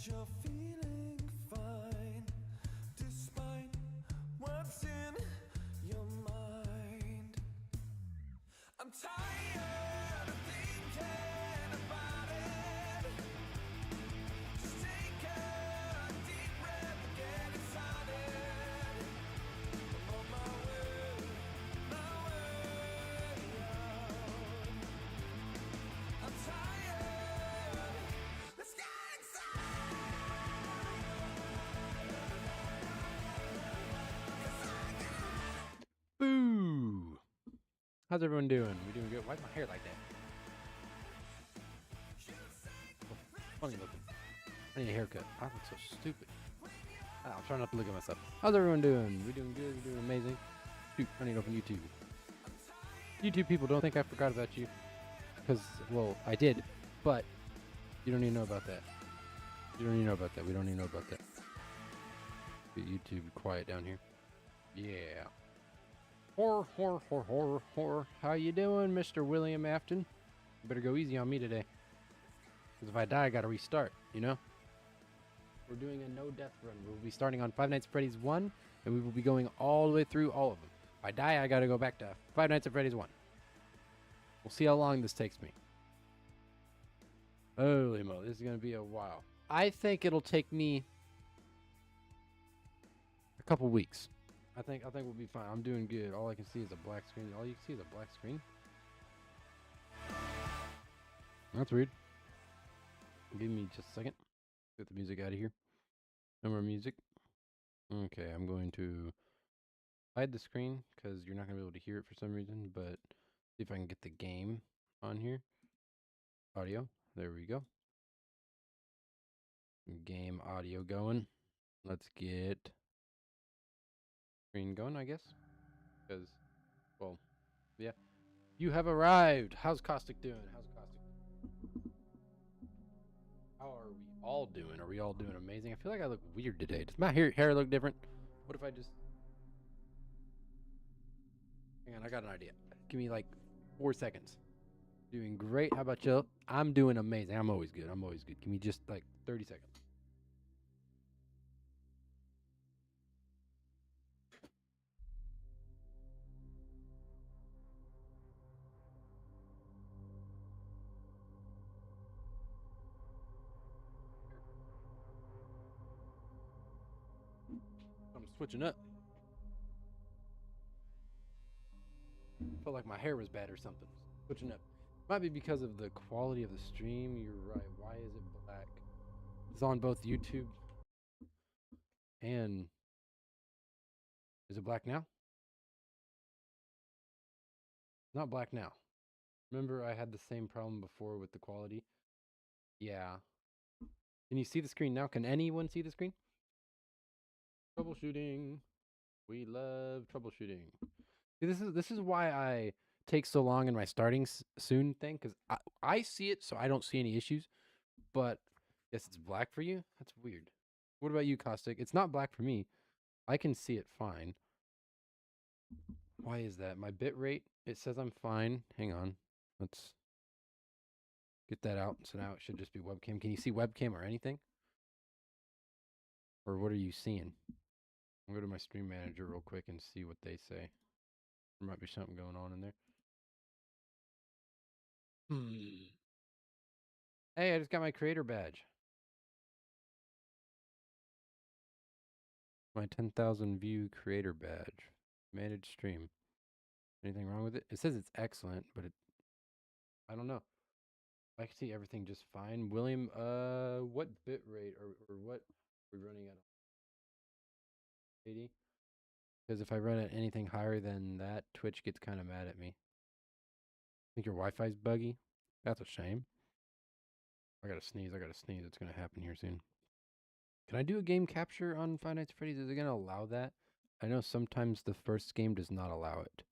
you're feeling fine, despite what's in your mind. I'm tired of thinking about it. Just take a deep breath and get excited. I'm on my way out. I'm tired. Let's get inside. 'Cause I got Boo! How's everyone doing? We doing good? Why's my hair like that? Funny looking. I need a haircut. I look so stupid. I'll try not to look at myself. How's everyone doing? We doing good? We doing amazing? Shoot, I need to open YouTube. YouTube people, don't think I forgot about you. Because, well, I did. But, you don't need to know about that. You don't need to know about that. We don't need to know about that. Get YouTube quiet down here. Yeah. Horror. How you doing, Mr. William Afton? You better go easy on me today. Because if I die, I gotta restart, you know? We're doing a no-death run. We'll be starting on Five Nights at Freddy's 1, and we will be going all the way through all of them. If I die, I gotta go back to Five Nights at Freddy's 1. We'll see how long this takes me. Holy moly, this is gonna be a while. I think it'll take me a couple weeks. I think we'll be fine. I'm doing good. All I can see is a black screen. All you can see is a black screen. That's weird. Give me just a second. Get the music out of here. No more music. Okay, I'm going to hide the screen because you're not going to be able to hear it for some reason, but see if I can get the game on here. Audio. There we go. Game audio going. Let's get screen going, I guess. Because, well, yeah. You have arrived. How's Caustic doing? How are we all doing? Are we all doing amazing? I feel like I look weird today. Does my hair look different? What if I just... Hang on, I got an idea. Give me like 4 seconds. Doing great. How about you? I'm doing amazing. I'm always good. Give me just like 30 seconds. I'm switching up. Felt like my hair was bad or something. Switching up. Might be because of the quality of the stream. You're right. Why is it black? It's on both YouTube and... Is it black now? It's not black now. Remember I had the same problem before with the quality? Yeah. Can you see the screen now? Can anyone see the screen? Troubleshooting. We love troubleshooting. See, this is why I take so long in my starting soon thing, because I see it, so I don't see any issues. But yes, it's black for you. That's weird. What about you, Caustic? It's not black for me. I can see it fine. Why is that? My bit rate, it says I'm fine. Hang on. Let's get that out. So now it should just be webcam. Can you see webcam or anything? Or what are you seeing? I'll go to my stream manager real quick and see what they say. There might be something going on in there. Hey, I just got my creator badge. My 10,000 view creator badge. Managed stream. Anything wrong with it? It says it's excellent, but I don't know. I can see everything just fine. William, what bit rate or what are we running at? 80? Because if I run at anything higher than that, Twitch gets kind of mad at me. Think your Wi-Fi's buggy? That's a shame. I gotta sneeze. It's gonna happen here soon. Can I do a game capture on Five Nights at Freddy's? Is it gonna allow that? I know sometimes the first game does not allow it.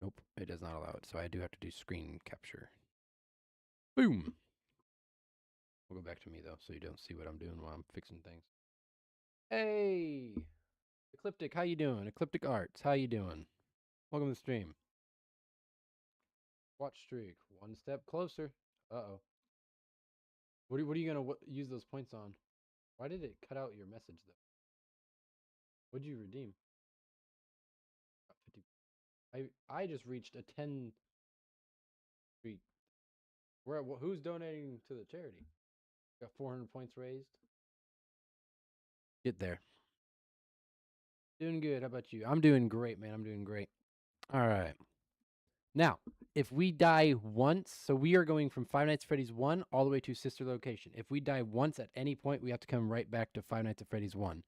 Nope, it does not allow it. So I do have to do screen capture. Boom! We'll go back to me though, so you don't see what I'm doing while I'm fixing things. Hey! Ecliptic, how you doing? Ecliptic Arts, how you doing? Welcome to the stream. Watch streak, one step closer. Uh-oh. What are you gonna use those points on? Why did it cut out your message though? What'd you redeem? 50. I just reached a 10 streak. Who's donating to the charity? Got 400 points raised. Get there. Doing good. How about you? I'm doing great, man. I'm doing great. All right. Now, if we die once, so we are going from Five Nights at Freddy's 1 all the way to Sister Location. If we die once at any point, we have to come right back to Five Nights at Freddy's 1.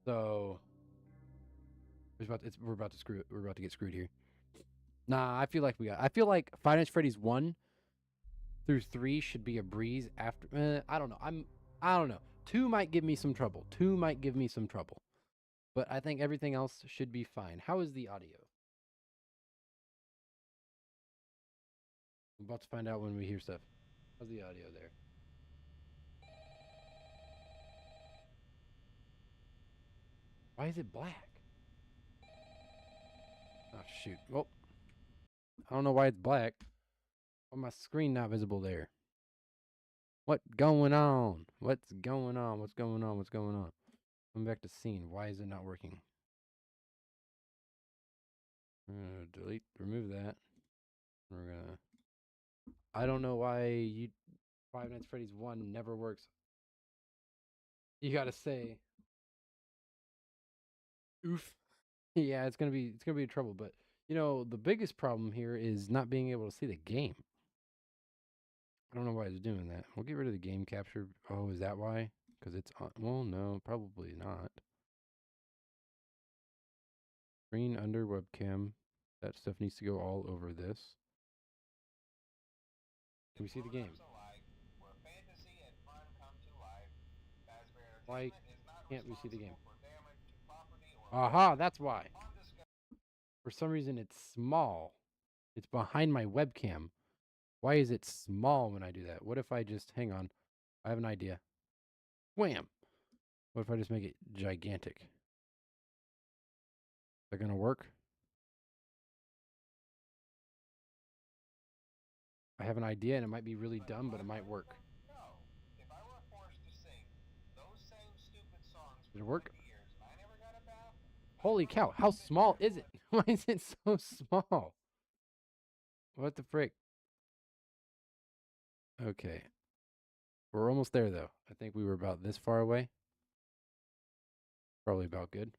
So we're about to get screwed here. Nah, I feel like I feel like Five Nights at Freddy's 1 through 3 should be a breeze after I don't know. I don't know. 2 might give me some trouble. But I think everything else should be fine. How is the audio? I'm about to find out when we hear stuff. How's the audio there? Why is it black? Oh, shoot. Well, I don't know why it's black. Why my screen not visible there? What's going on? What's going on? Come back to scene. Why is it not working? Delete, remove that. We're gonna. I don't know why Five Nights at Freddy's 1 never works. You gotta say, oof. Yeah, it's gonna be trouble. But you know, the biggest problem here is not being able to see the game. I don't know why it's doing that. We'll get rid of the game capture. Oh, is that why? Because it's on. Well, no, probably not. Screen under webcam. That stuff needs to go all over this. Can we see the game? Why can't we see the game? Aha, that's why. For some reason, it's small. It's behind my webcam. Why is it small when I do that? What if I just, hang on. I have an idea. Wham! What if I just make it gigantic? Is that going to work? I have an idea and it might be really dumb, but it might work. Did it work? Holy cow, how small is it? Why is it so small? What the frick? Okay. We're almost there, though. I think we were about this far away. Probably about good.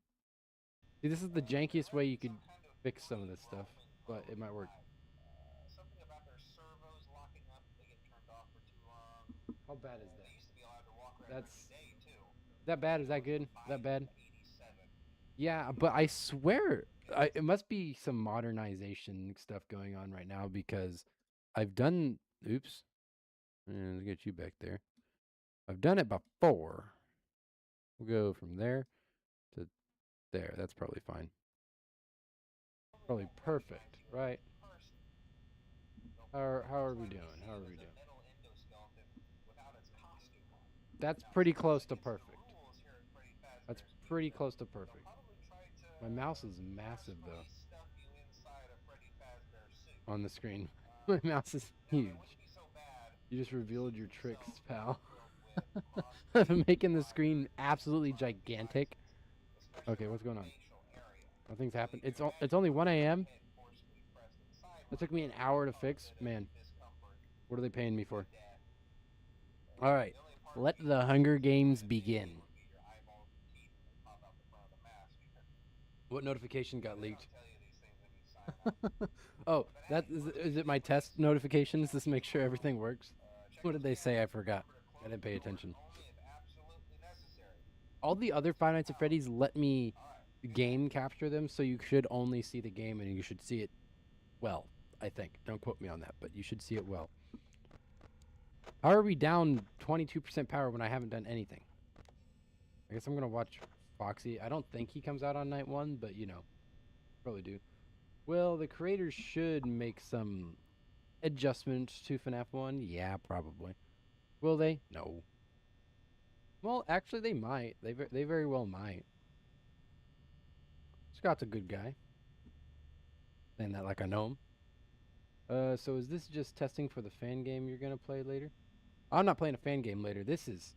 See, this is the jankiest way you could fix some of this stuff, but it might work. How bad is that? Is that bad? Is that good? Is that bad? Yeah, but I swear, it must be some modernization stuff going on right now because I've done. Oops. Let's get you back there. I've done it before. We'll go from there to there. That's probably fine. Probably perfect, right? How are we doing? That's pretty close to perfect. That's pretty close to perfect. My mouse is massive, though. On the screen. My mouse is huge. You just revealed your tricks, pal. I'm making the screen absolutely gigantic. Okay, what's going on? Nothing's happened. It's only 1 a.m. It took me an hour to fix. Man, what are they paying me for? All right, let the Hunger Games begin. What notification got leaked? Oh, is it my test notifications? Just make sure everything works. What did they say? I forgot. I didn't pay attention. All the other Five Nights at Freddy's let me game capture them, so you should only see the game and you should see it well, I think. Don't quote me on that, but you should see it well. How are we down 22% power when I haven't done anything? I guess I'm going to watch Foxy. I don't think he comes out on night 1, but you know, probably do. Well, the creators should make some adjustments to FNAF 1. Yeah, probably. Will they? No. Well, actually, they might. They very well might. Scott's a good guy. Saying that like I know him. So is this just testing for the fan game you're going to play later? I'm not playing a fan game later. This is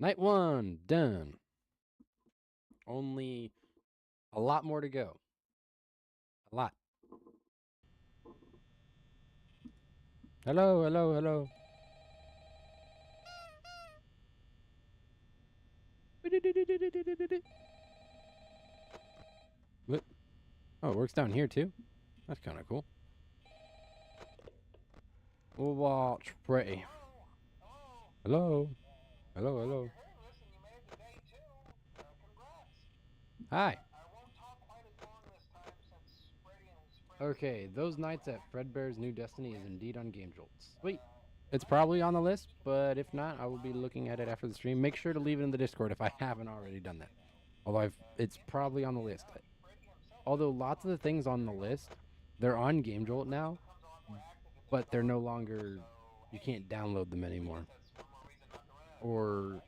Night 1, done. Only a lot more to go. A lot. Hello, hello, hello. What? Oh, it works down here too? That's kind of cool. We'll watch Freddy. Hello. Hello, hello. Hi. Okay, those nights at Fredbear's New Destiny is indeed on Game Jolt. Sweet. It's probably on the list, but if not, I will be looking at it after the stream. Make sure to leave it in the Discord if I haven't already done that. Although it's probably on the list. Although lots of the things on the list, they're on Game Jolt now, but they're no longer, you can't download them anymore. Or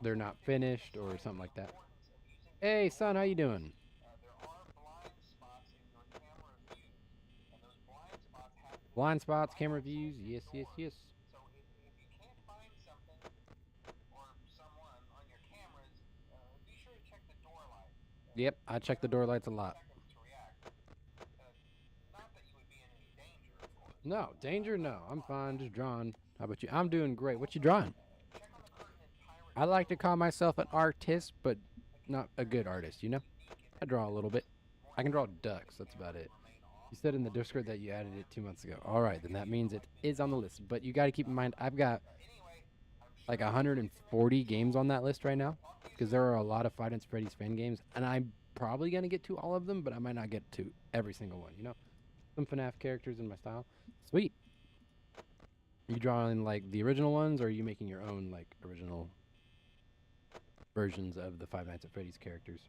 they're not finished or something like that. Hey, son, how you doing? Blind spots, camera views, yes, yes, yes. Yep, I check the door lights a lot. No, danger, no. I'm fine, just drawing. How about you? I'm doing great. What you drawing? I like to call myself an artist, but not a good artist, you know? I draw a little bit. I can draw ducks, that's about it. You said in the Discord that you added it 2 months ago. All right, then that means it is on the list. But you got to keep in mind, I've got like 140 games on that list right now because there are a lot of Five Nights at Freddy's fan games, and I'm probably going to get to all of them, but I might not get to every single one, you know? Some FNAF characters in my style. Sweet. Are you drawing like the original ones, or are you making your own like original versions of the Five Nights at Freddy's characters?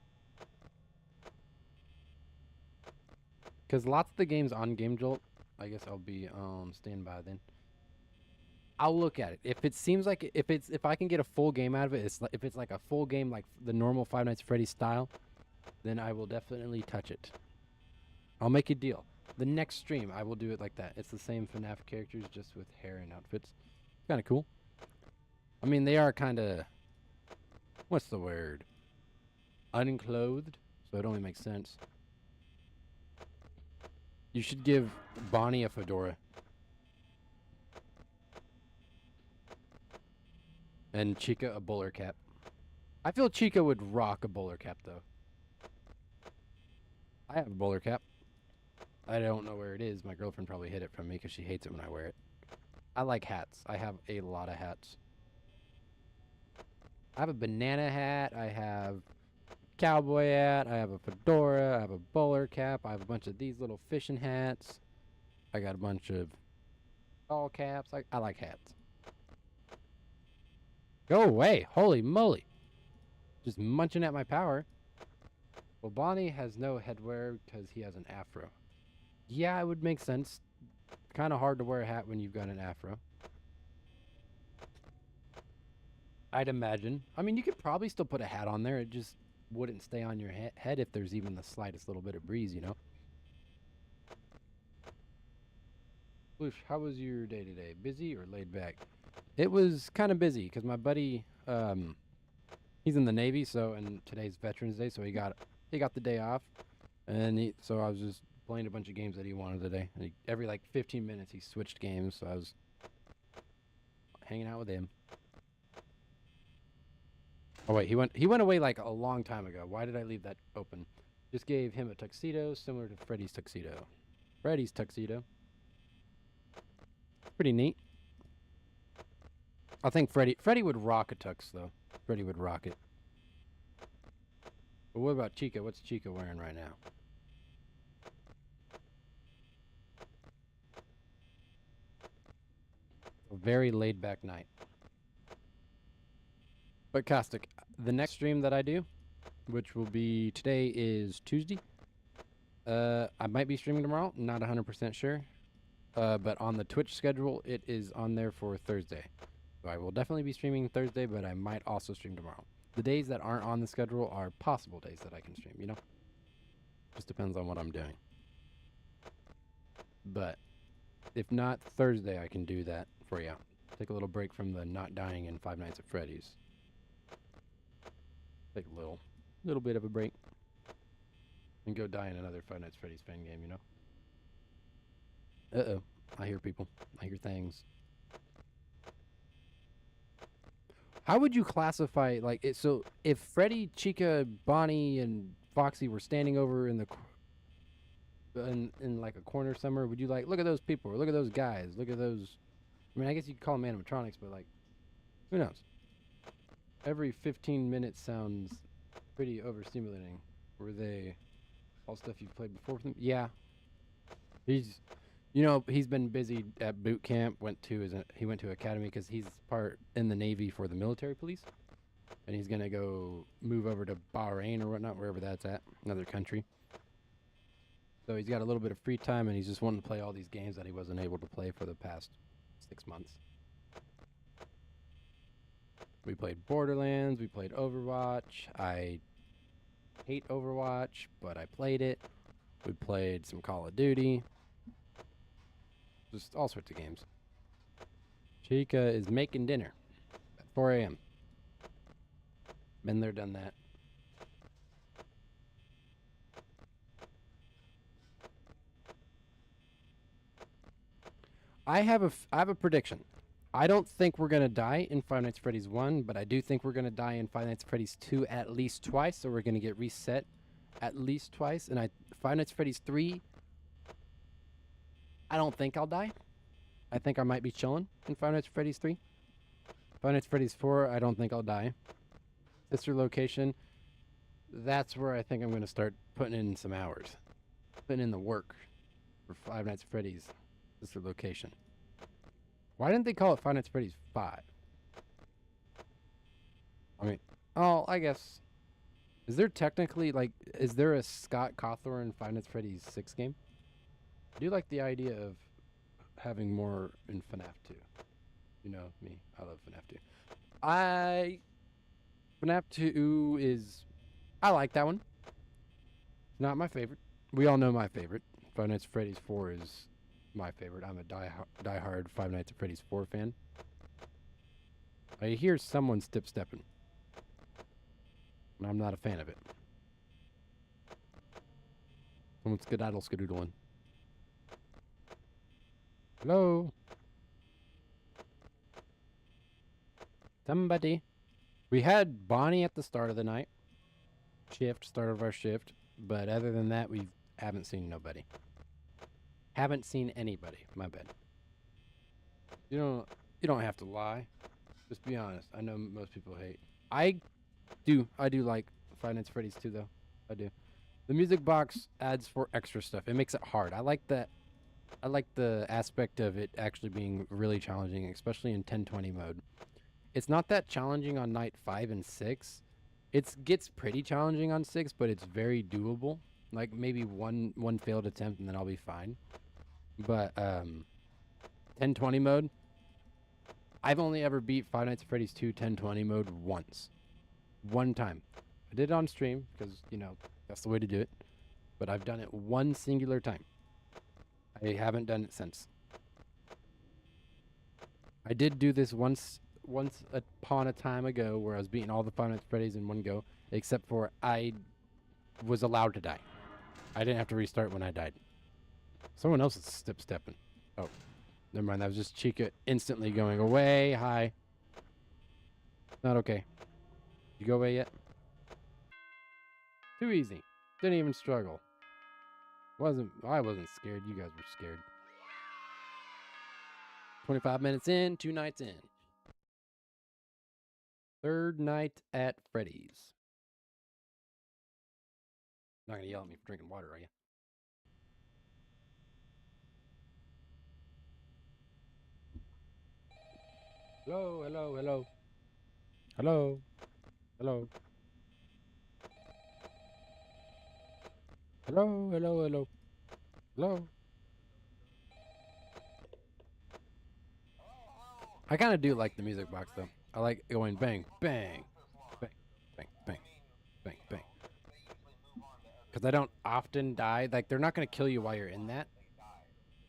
Because lots of the games on Game Jolt, I guess I'll be standby then. I'll look at it. If it seems like if I can get a full game out of it, if it's like a full game like the normal Five Nights at Freddy's style, then I will definitely touch it. I'll make a deal. The next stream I will do it like that. It's the same FNAF characters just with hair and outfits. It's kind of cool. I mean, they are kind of, what's the word? Unclothed, so it only makes sense. You should give Bonnie a fedora. And Chica a bowler cap. I feel Chica would rock a bowler cap, though. I have a bowler cap. I don't know where it is. My girlfriend probably hid it from me because she hates it when I wear it. I like hats. I have a lot of hats. I have a banana hat. I have a cowboy hat. I have a fedora. I have a bowler cap. I have a bunch of these little fishing hats. I got a bunch of ball caps. I like hats. Go away. Holy moly. Just munching at my power. Well, Bonnie has no headwear because he has an afro. Yeah, it would make sense. Kind of hard to wear a hat when you've got an afro. I'd imagine. I mean, you could probably still put a hat on there. It just wouldn't stay on your head if there's even the slightest little bit of breeze, you know? Bloosh, how was your day today? Busy or laid back? It was kind of busy because my buddy, he's in the Navy, so and today's Veterans Day, so he got the day off, and so I was just playing a bunch of games that he wanted today. And every like 15 minutes he switched games, so I was hanging out with him. Oh wait, he went away like a long time ago. Why did I leave that open? Just gave him a tuxedo similar to Freddy's tuxedo. Freddy's tuxedo. Pretty neat. I think Freddy would rock a tux though. Freddy would rock it. But what about Chica? What's Chica wearing right now? A very laid back night. But Caustic, the next stream that I do, which will be today is Tuesday. I might be streaming tomorrow, not 100% sure. But on the Twitch schedule, it is on there for Thursday. So I will definitely be streaming Thursday, but I might also stream tomorrow. The days that aren't on the schedule are possible days that I can stream, you know? Just depends on what I'm doing. But if not Thursday, I can do that for you. Take a little break from the not dying in Five Nights at Freddy's. Take a little bit of a break. And go die in another Five Nights at Freddy's fan game, you know? Uh-oh. I hear people. I hear things. How would you classify, like, it? So if Freddy, Chica, Bonnie, and Foxy were standing over in the in like a corner somewhere, would you like, look at those people, or look at those guys, look at those? I mean, I guess you could call them animatronics, but like, who knows? Every 15 minutes sounds pretty overstimulating. Were they all stuff you've played before with them? Yeah. He's been busy at boot camp. He went to academy because he's part in the Navy for the military police, and he's gonna go move over to Bahrain or whatnot, wherever that's at, another country. So he's got a little bit of free time, and he's just wanting to play all these games that he wasn't able to play for the past 6 months. We played Borderlands. We played Overwatch. I hate Overwatch, but I played it. We played some Call of Duty. Just all sorts of games. Chica is making dinner at 4 a.m. Been there, done that. I have a prediction. I don't think we're going to die in Five Nights at Freddy's 1, but I do think we're going to die in Five Nights at Freddy's 2 at least twice, so we're going to get reset at least twice. And Five Nights at Freddy's 3, I don't think I'll die. I think I might be chilling in Five Nights at Freddy's 3. Five Nights at Freddy's 4, I don't think I'll die. Sister Location, that's where I think I'm going to start putting in some hours. Putting in the work for Five Nights at Freddy's Sister Location. Why didn't they call it Five Nights at Freddy's 5? I mean, I guess. Is there technically, like, is there a Scott Cawthorne Five Nights at Freddy's 6 game? I do like the idea of having more in FNAF 2. You know me, I love FNAF 2. FNAF 2 is, I like that one. Not my favorite. We all know my favorite. Five Nights at Freddy's 4 is my favorite. I'm a die-hard Five Nights at Freddy's 4 fan. I hear someone stepping, and I'm not a fan of it. Someone's skedaddle-skedoodling. Hello? Somebody. We had Bonnie at the start of the night. Start of our shift. But other than that, we haven't seen nobody. Haven't seen anybody. My bad. You don't have to lie. Just be honest. I know most people hate. I do like Five Nights at Freddy's 2 though. I do. The music box adds for extra stuff. It makes it hard. I like that. I like the aspect of it actually being really challenging, especially in 1020 mode. It's not that challenging on night 5 and 6. It gets pretty challenging on 6, but it's very doable. Like maybe one failed attempt and then I'll be fine. But 1020 mode, I've only ever beat Five Nights at Freddy's 2 1020 mode once. One time. I did it on stream because, that's the way to do it. But I've done it one singular time. I haven't done it since. I did do this once upon a time ago where I was beating all the Five Nights at Freddy's in one go, except for I was allowed to die. I didn't have to restart when I died. Someone else is stepping. Oh, never mind. That was just Chica instantly going away. Hi. Not okay. You go away yet? Too easy. Didn't even struggle. I wasn't scared. You guys were scared. 25 minutes in, 2 nights in. Third night at Freddy's. Not gonna yell at me for drinking water, are you? Hello, hello, hello. Hello. Hello. Hello, hello, hello. Hello. I kind of do like the music box, though. I like going bang, bang, bang, bang, bang, bang, bang. Because I don't often die. Like, they're not going to kill you while you're in that.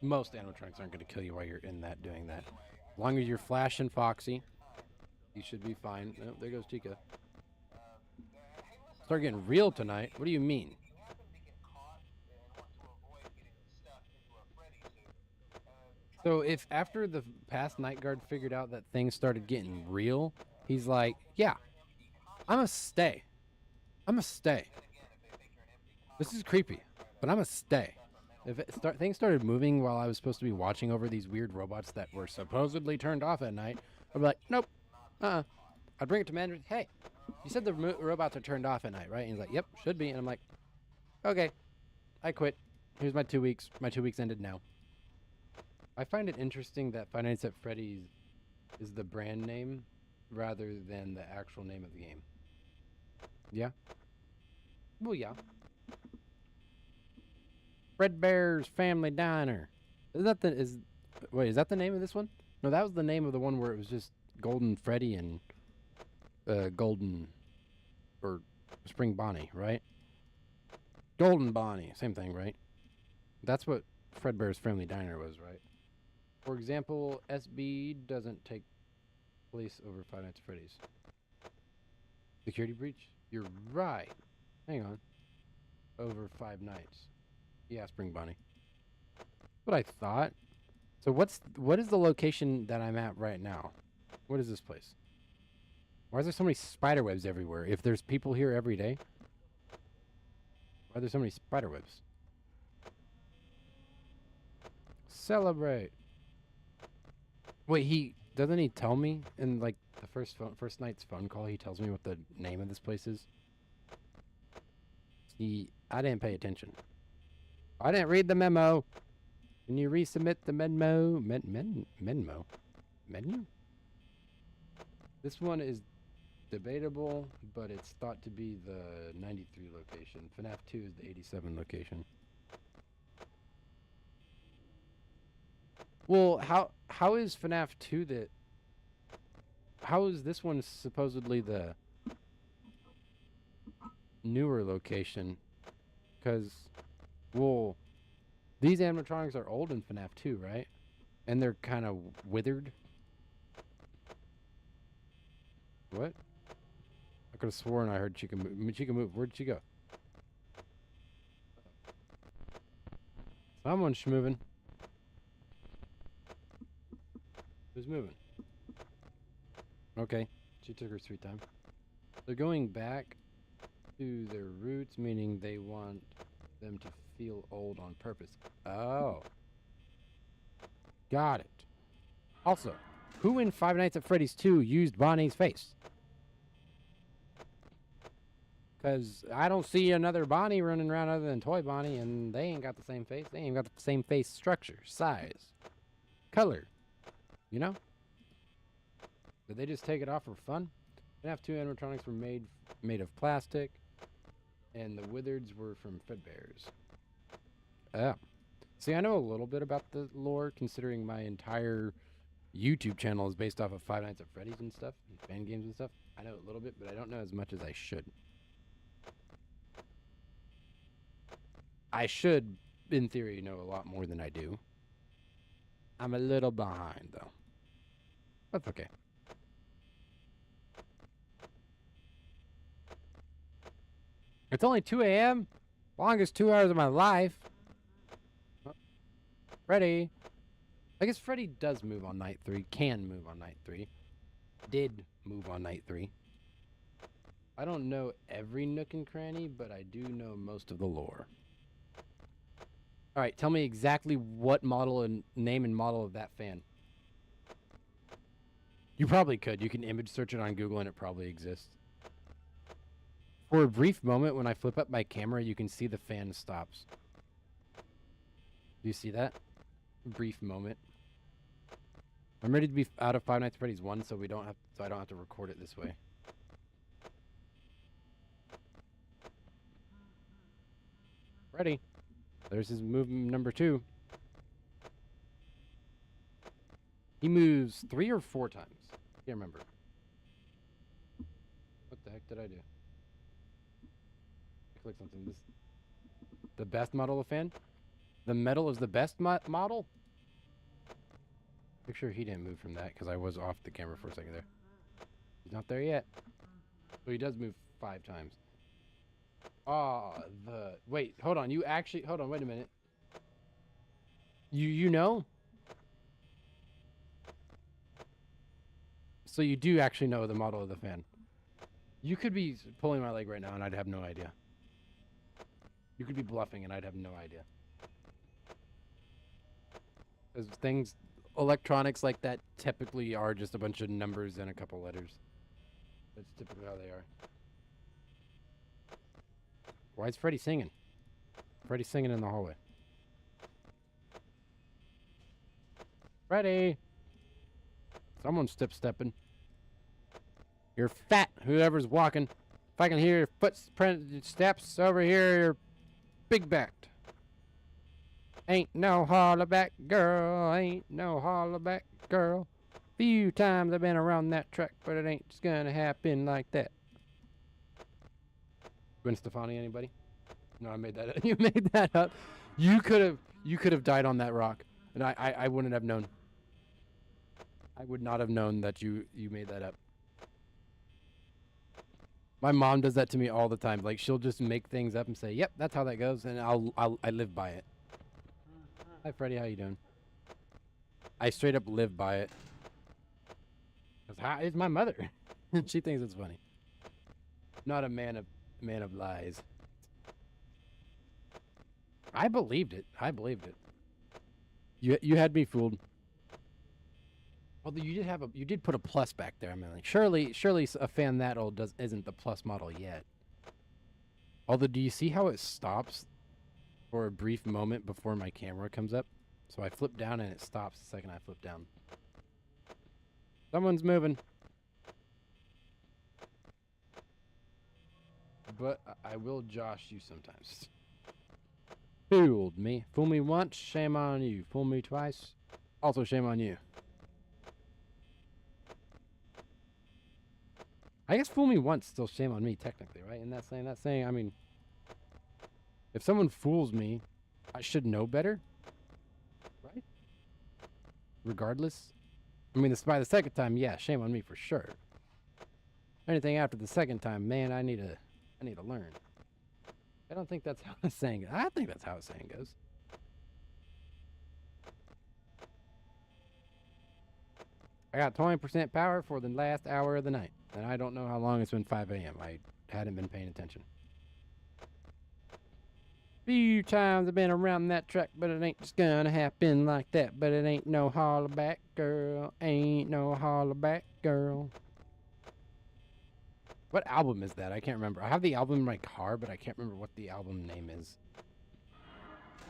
Most animatronics aren't going to kill you while you're in that, doing that. As long as you're Flash and Foxy, you should be fine. Oh, there goes Chica. Start getting real tonight. What do you mean? So if after the past night guard figured out that things started getting real, he's like, yeah, I'm gonna stay. I'm gonna stay. This is creepy, but I'm gonna stay. If things started moving while I was supposed to be watching over these weird robots that were supposedly turned off at night, I'd be like, nope, I'd bring it to management. Hey, you said the robots are turned off at night, right? And he's like, yep, should be. And I'm like, okay, I quit. Here's my 2 weeks. My 2 weeks ended now. I find it interesting that Five Nights at Freddy's is the brand name rather than the actual name of the game. Yeah? Well, yeah. Fredbear's Family Diner. Is that is that the name of this one? No, that was the name of the one where it was just Golden Freddy and Golden or Spring Bonnie, right? Golden Bonnie, same thing, right? That's what Fredbear's Family Diner was, right? For example, SB doesn't take place over Five Nights at Freddy's. Security breach? You're right. Hang on. Over 5 nights. Yeah, Spring Bonnie. What I thought. So what is the location that I'm at right now? What is this place? Why is there so many spider webs everywhere? If there's people here every day, why are there so many spider webs? Celebrate. Wait, doesn't he tell me in like the first night's phone call? He tells me what the name of this place is. I didn't pay attention. I didn't read the memo. Can you resubmit the memo? Menu? This one is debatable, but it's thought to be the 93 location. FNAF 2 is the 87 location. Well, how is FNAF 2 that... How is this one supposedly the newer location? Because, well, these animatronics are old in FNAF 2, right? And they're kind of withered. What? I could have sworn I heard Chica move. Chica move. Where'd she go? Someone's moving. Who's moving? Okay. She took her sweet time. They're going back to their roots, meaning they want them to feel old on purpose. Oh. Got it. Also, who in Five Nights at Freddy's 2 used Bonnie's face? Because I don't see another Bonnie running around other than Toy Bonnie, and they ain't got the same face. They ain't got the same face structure, size, color. You know? Did they just take it off for fun? FNAF 2 animatronics were made of plastic, and the wizards were from Fredbear's. Oh. See, I know a little bit about the lore, considering my entire YouTube channel is based off of Five Nights at Freddy's and stuff, and fan games and stuff. I know a little bit, but I don't know as much as I should. I should, in theory, know a lot more than I do. I'm a little behind, though. That's okay. It's only 2 a.m. Longest 2 hours of my life. Oh. Freddy. I guess Freddy does move on night 3. Can move on night 3. Did move on night 3. I don't know every nook and cranny, but I do know most of the lore. Alright, tell me exactly what model and name and model of that fan. You probably could. You can image search it on Google and it probably exists. For a brief moment, when I flip up my camera, you can see the fan stops. Do you see that? Brief moment. I'm ready to be out of Five Nights at Freddy's 1, so I don't have to record it this way. Ready. There's his move number 2. He moves 3 or 4 times. Can't remember. What the heck did I do? I clicked something. The best model of fan? The metal is the best model? Make sure he didn't move from that because I was off the camera for a second there. He's not there yet. So he does move 5 times. Oh, wait, hold on. You actually, hold on, wait a minute. You know? So you do actually know the model of the fan. You could be pulling my leg right now and I'd have no idea. You could be bluffing and I'd have no idea. Because things, electronics like that typically are just a bunch of numbers and a couple letters. That's typically how they are. Why is Freddy singing? Freddy's singing in the hallway. Freddy! Someone's stepping. You're fat, whoever's walking. If I can hear your footsteps over here, you're big-backed. Ain't no hollaback girl, ain't no hollaback girl. Few times I've been around that track, but it ain't just gonna happen like that. Gwen Stefani, anybody? No, I made that up. You made that up. You could have died on that rock, and I wouldn't have known. I would not have known that you made that up. My mom does that to me all the time. Like, she'll just make things up and say, "Yep, that's how that goes," and I live by it. Hi, Freddie. How you doing? I straight up live by it. It's my mother. She thinks it's funny. Not a man of lies. I believed it. You had me fooled. Although you did put a plus back there. I mean, like, surely a fan that old isn't the plus model yet. Although, do you see how it stops for a brief moment before my camera comes up? So I flip down and it stops the second I flip down. Someone's moving. But I will josh you sometimes. Fooled me. Fool me once, shame on you. Fool me twice, also shame on you. I guess fool me once, still shame on me, technically, right? And that's saying, I mean, if someone fools me, I should know better, right? Regardless. I mean, by the second time, yeah, shame on me for sure. Anything after the second time, man, I need to learn. I don't think that's how the saying goes. I think that's how the saying goes. I got 20% power for the last hour of the night. And I don't know how long it's been 5 a.m. I hadn't been paying attention. Few times I've been around that track, but it ain't just gonna happen like that. But it ain't no hollaback girl. Ain't no hollaback girl. What album is that? I can't remember. I have the album in my car, but I can't remember what the album name is.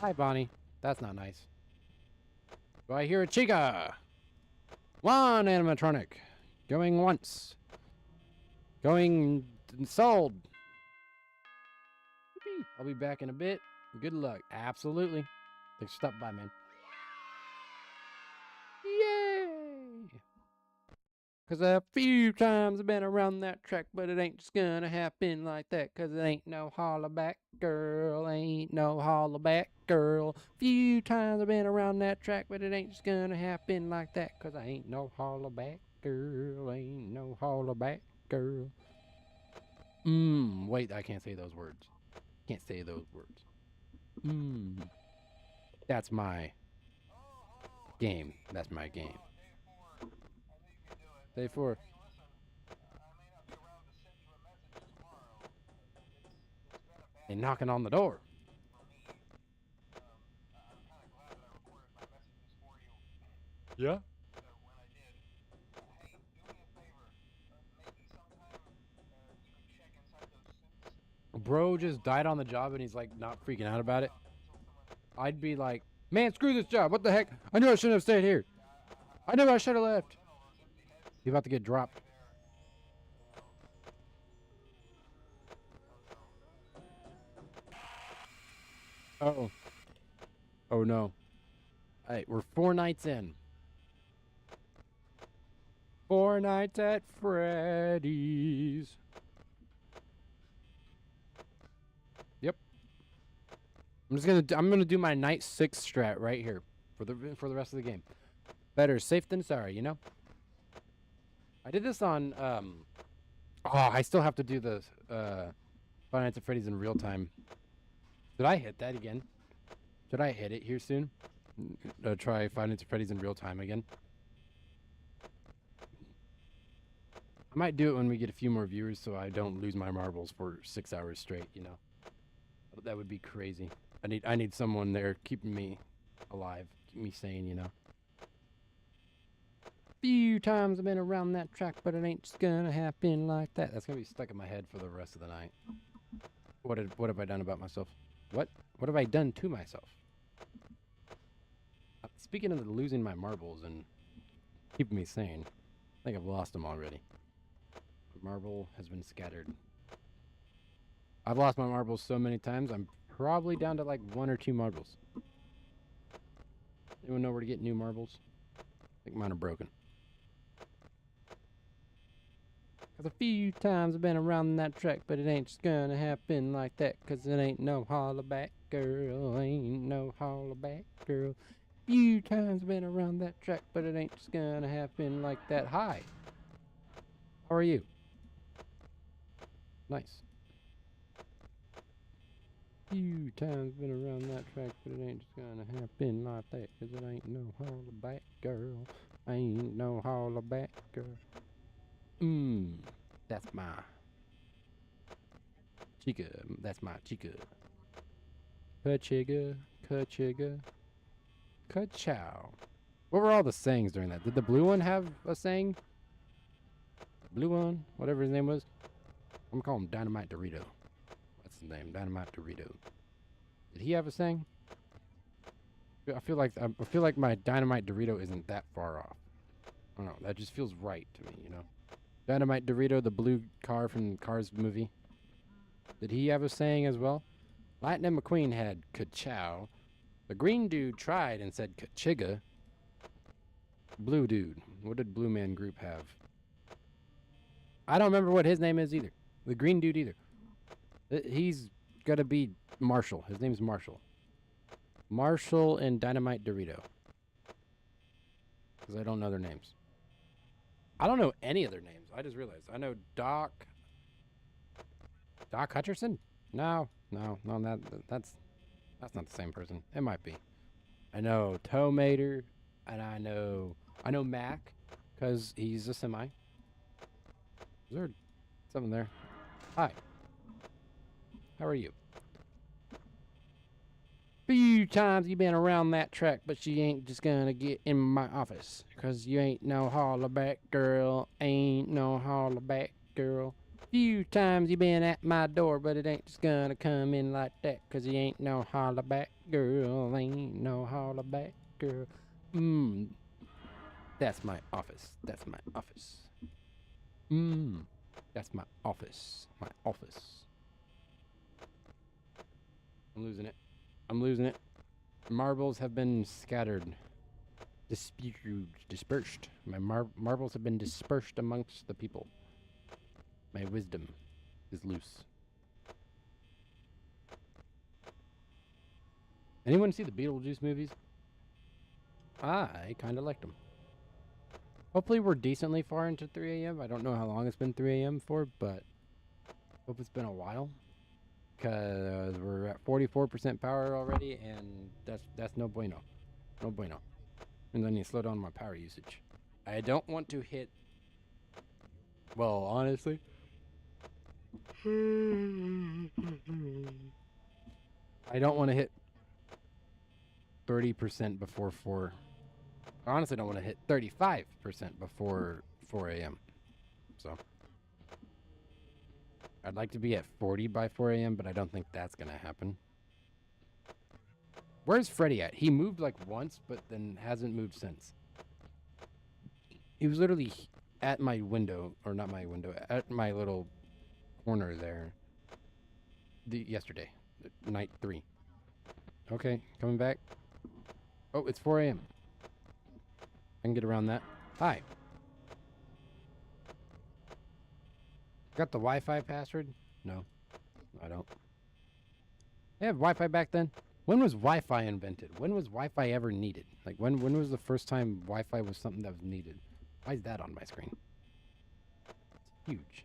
Hi, Bonnie. That's not nice. Do I hear a chica? One animatronic. Going once. Going sold. Yippee. I'll be back in a bit. Good luck. Absolutely. Thanks for stopping by, man. Yay! Cause a few times I've been around that track, but it ain't just gonna happen like that. Cause it ain't no hollaback girl, ain't no hollaback girl. Few times I've been around that track, but it ain't just gonna happen like that. Cause I ain't no hollaback girl, ain't no hollaback girl. Wait, I can't say those words. Can't say those words. That's my game. That's my game. Day 4. And knocking on the door. Yeah? Bro just died on the job and he's like not freaking out about it. I'd be like, man, screw this job. What the heck? I knew I shouldn't have stayed here. I knew I should have left. He's about to get dropped. Oh. Oh no. Alright, we're 4 nights in. 4 nights at Freddy's. Yep. I'm gonna do my night 6 strat right here for the rest of the game. Better safe than sorry, you know? I did this on, I still have to do the, Five Nights at Freddy's in real time. Did I hit that again? Should I hit it here soon? Try Five Nights at Freddy's in real time again? I might do it when we get a few more viewers so I don't lose my marbles for 6 hours straight, you know? That would be crazy. I need someone there keeping me alive, keep me sane, you know? Few times I've been around that track, but it ain't just gonna happen like that. That's gonna be stuck in my head for the rest of the night. What have I done about myself? What have I done to myself? Speaking of losing my marbles and keeping me sane, I think I've lost them already. The marble has been scattered. I've lost my marbles so many times, I'm probably down to like 1 or 2 marbles. Anyone know where to get new marbles? I think mine are broken. Cause a few times I've been around that track, but it ain't just gonna happen like that. Cause it ain't no holla back, girl. Ain't no holla back, girl. Few times I've been around that track, but it ain't just gonna happen like that. Hi. How are you? Nice. Few times been around that track, but it ain't just gonna happen like that. Cause it ain't no holla back, girl. Ain't no holla back, girl. That's my chica. That's my chica. Ka-chiga, ka-chiga, ka-chow. What were all the sayings during that? Did the blue one have a saying? Blue one? Whatever his name was? I'm gonna call him Dynamite Dorito. That's his name, Dynamite Dorito. Did he have a saying? I feel like my Dynamite Dorito isn't that far off. I don't know, that just feels right to me, you know? Dynamite Dorito, the blue car from the Cars movie. Did he have a saying as well? Lightning McQueen had ka-chow. The green dude tried and said ka-chiga. Blue dude. What did Blue Man Group have? I don't remember what his name is either. The green dude either. He's gotta be Marshall. His name's Marshall. Marshall and Dynamite Dorito. Because I don't know their names. I don't know any of their names. I just realized. I know Doc Hutcherson? No, that's not the same person. It might be. I know Tomater, and I know Mac, because he's a semi. Is there something there? Hi. How are you? Few times you been around that track, but she ain't just gonna get in my office. Cause you ain't no holla back girl. Ain't no holla back girl. Few times you been at my door, but it ain't just gonna come in like that. Cause you ain't no holla back girl. Ain't no holla back girl. That's my office. That's my office. That's my office. My office. I'm losing it. I'm losing it. Marbles have been scattered. Dispersed. My marbles have been dispersed amongst the people. My wisdom is loose. Anyone see the Beetlejuice movies? I kind of liked them. Hopefully we're decently far into 3 a.m. I don't know how long it's been 3 a.m. for, but hope it's been a while. Because we're at 44% power already, and that's no bueno. No bueno. And I need to slow down my power usage. I don't want to hit... Well, honestly... I don't want to hit 30% before 4. I honestly don't want to hit 35% before 4 a.m. So... I'd like to be at 40 by 4 a.m., but I don't think that's going to happen. Where's Freddy at? He moved like once, but then hasn't moved since. He was literally at my window, or not my window, at my little corner there yesterday, night 3. Okay, coming back. Oh, it's 4 a.m. I can get around that. Hi. Got the Wi-Fi password? No, I don't. They have Wi-Fi back then? When was Wi-Fi invented? When was Wi-Fi ever needed? Like, when was the first time Wi-Fi was something that was needed? Why is that on my screen? It's huge.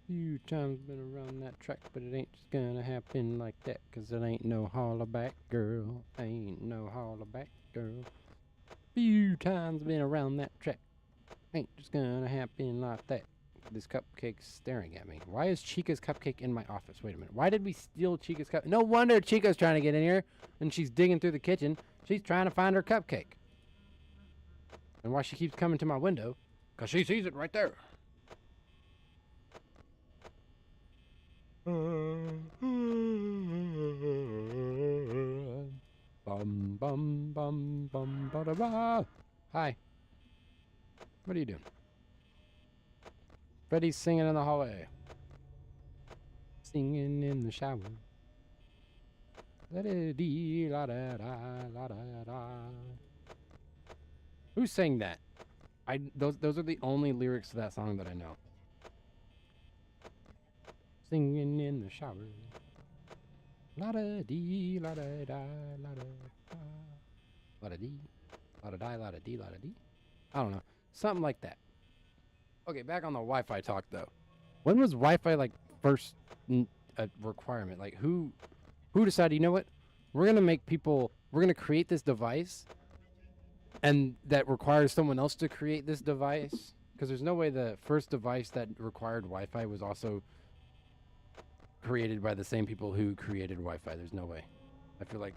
Few times been around that track, but it ain't just gonna happen like that, 'cause it ain't no holler back, girl. Ain't no holler back, girl. Few times been around that track. Ain't just gonna happen like that. This cupcake's staring at me. Why is Chica's cupcake in my office? Wait a minute. Why did we steal Chica's cup? No wonder Chica's trying to get in here and she's digging through the kitchen. She's trying to find her cupcake. And why she keeps coming to my window? 'Cause she sees it right there. Bum bum bum bum ba da ba. Hi. What are you doing? Freddy's singing in the hallway. Singing in the shower. La da dee la da da la da da. Who sang that? Those are the only lyrics to that song that I know. Singing in the shower. La da dee la da da la da da. La da dee. La da die la da dee la da dee. I don't know. Something like that. Okay, back on the Wi-Fi talk though. When was Wi-Fi like first a requirement? Like who decided, you know what? We're gonna create this device and that requires someone else to create this device? Because there's no way the first device that required Wi-Fi was also created by the same people who created Wi-Fi. There's no way. I feel like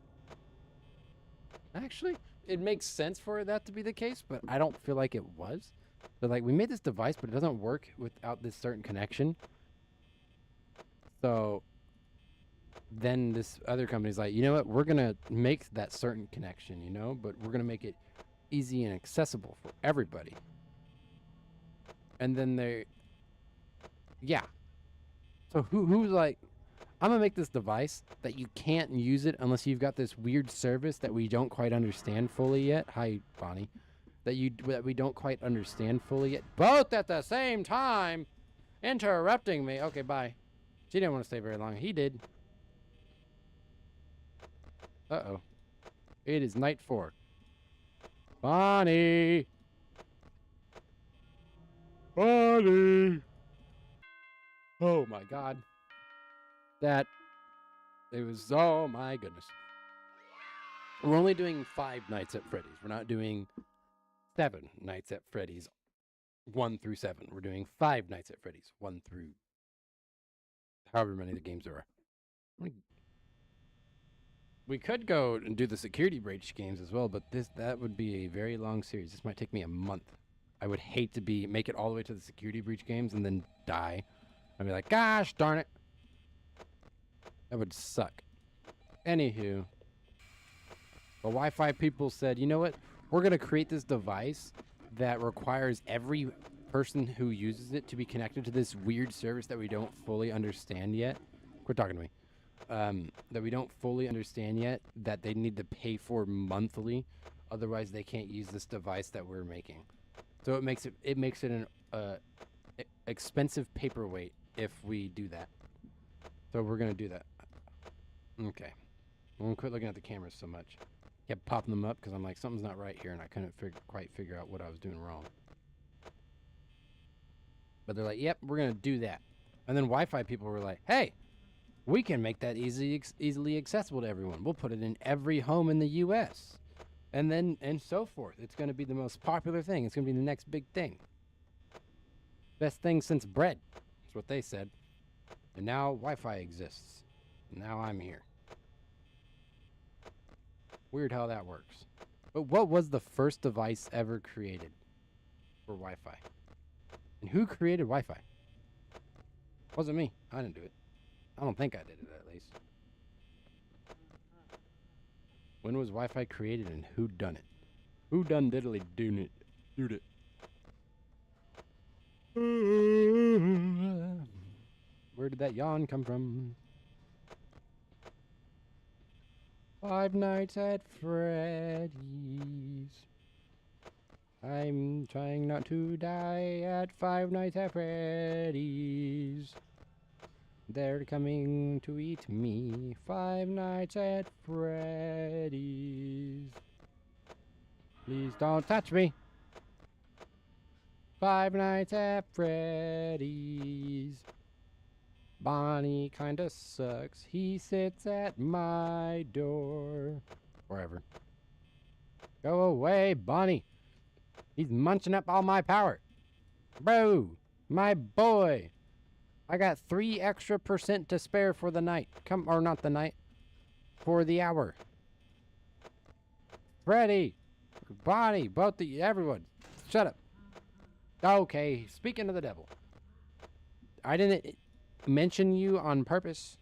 actually it makes sense for that to be the case, but I don't feel like it was. So like we made this device, but it doesn't work without this certain connection. So then this other company's like, you know what? We're gonna make that certain connection, you know, but we're gonna make it easy and accessible for everybody. And then yeah. So who's like, I'm gonna make this device that you can't use it unless you've got this weird service that we don't quite understand fully yet. Hi, Bonnie. That we don't quite understand fully yet. Both at the same time, interrupting me. Okay, bye. She didn't want to stay very long. He did. Uh-oh. It is night 4. Bonnie! Bonnie! Oh my god. Oh my goodness. We're only doing 5 nights at Freddy's. We're not doing 7 nights at Freddy's, 1 through 7. We're doing 5 nights at Freddy's, 1 through however many the games there are. We could go and do the security breach games as well, but that would be a very long series. This might take me a month. I would hate to make it all the way to the security breach games and then die. I'd be like, gosh darn it. That would suck. Anywho, the Wi-Fi people said, you know what? We're going to create this device that requires every person who uses it to be connected to this weird service that we don't fully understand yet. Quit talking to me. That we don't fully understand yet, that they need to pay for monthly. Otherwise, they can't use this device that we're making. So it makes it an expensive paperweight if we do that. So we're going to do that. Okay. I'm going to quit looking at the cameras so much. Kept popping them up because I'm like, something's not right here, and I couldn't quite figure out what I was doing wrong. But they're like, yep, we're going to do that. And then Wi-Fi people were like, hey, we can make that easily accessible to everyone. We'll put it in every home in the U.S. And so forth. It's going to be the most popular thing. It's going to be the next big thing. Best thing since bread. That's what they said. And now Wi-Fi exists. Now I'm here. Weird how that works. But what was the first device ever created for Wi-Fi? And who created Wi-Fi? Wasn't me. I didn't do it. I don't think I did it, at least. When was Wi-Fi created and who done it? Who done diddly doon it? Dood it. Where did that yawn come from? 5 Nights at Freddy's. I'm trying not to die at 5 Nights at Freddy's. They're coming to eat me. Five Nights at Freddy's. Please don't touch me. Five Nights at Freddy's. Bonnie kinda sucks. He sits at my door. Wherever. Go away, Bonnie. He's munching up all my power. Bro, my boy. I got 3 extra % to spare for the night. Or not the night. For the hour. Freddy. Bonnie. Both of you. Everyone. Shut up. Okay. Speaking of the devil. I didn't mention you on purpose.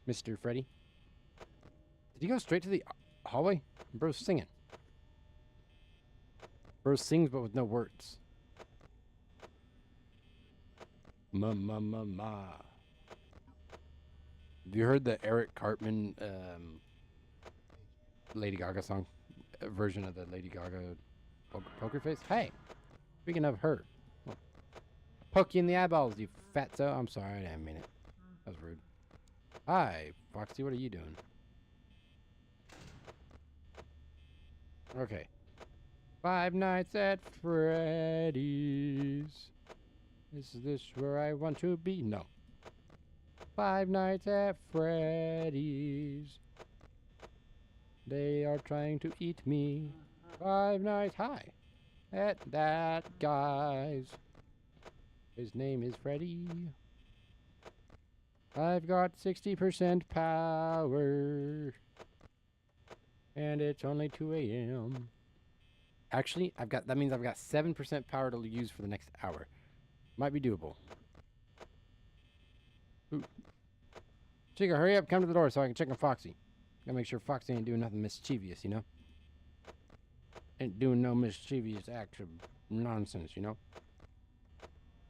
Mr. Freddy. Did you go straight to the hallway? Bro's singing. Bro sings but with no words. Ma. Have you heard the Eric Cartman Lady Gaga song? Version of the Lady Gaga poker face? Hey! Speaking of her. I'll poke you in the eyeballs, you fatso. I'm sorry, I didn't mean it. That was rude. Hi, Foxy, what are you doing? Okay. Five Nights at Freddy's. Is this where I want to be? No. Five Nights at Freddy's. They are trying to eat me. Five Nights high at that guy's. His name is Freddy. I've got 60% power. And it's only 2 a.m. Actually, that means I've got 7% power to use for the next hour. Might be doable. Ooh. Chica, hurry up, come to the door so I can check on Foxy. Gotta make sure Foxy ain't doing nothing mischievous, you know? Ain't doing no mischievous act of nonsense, you know?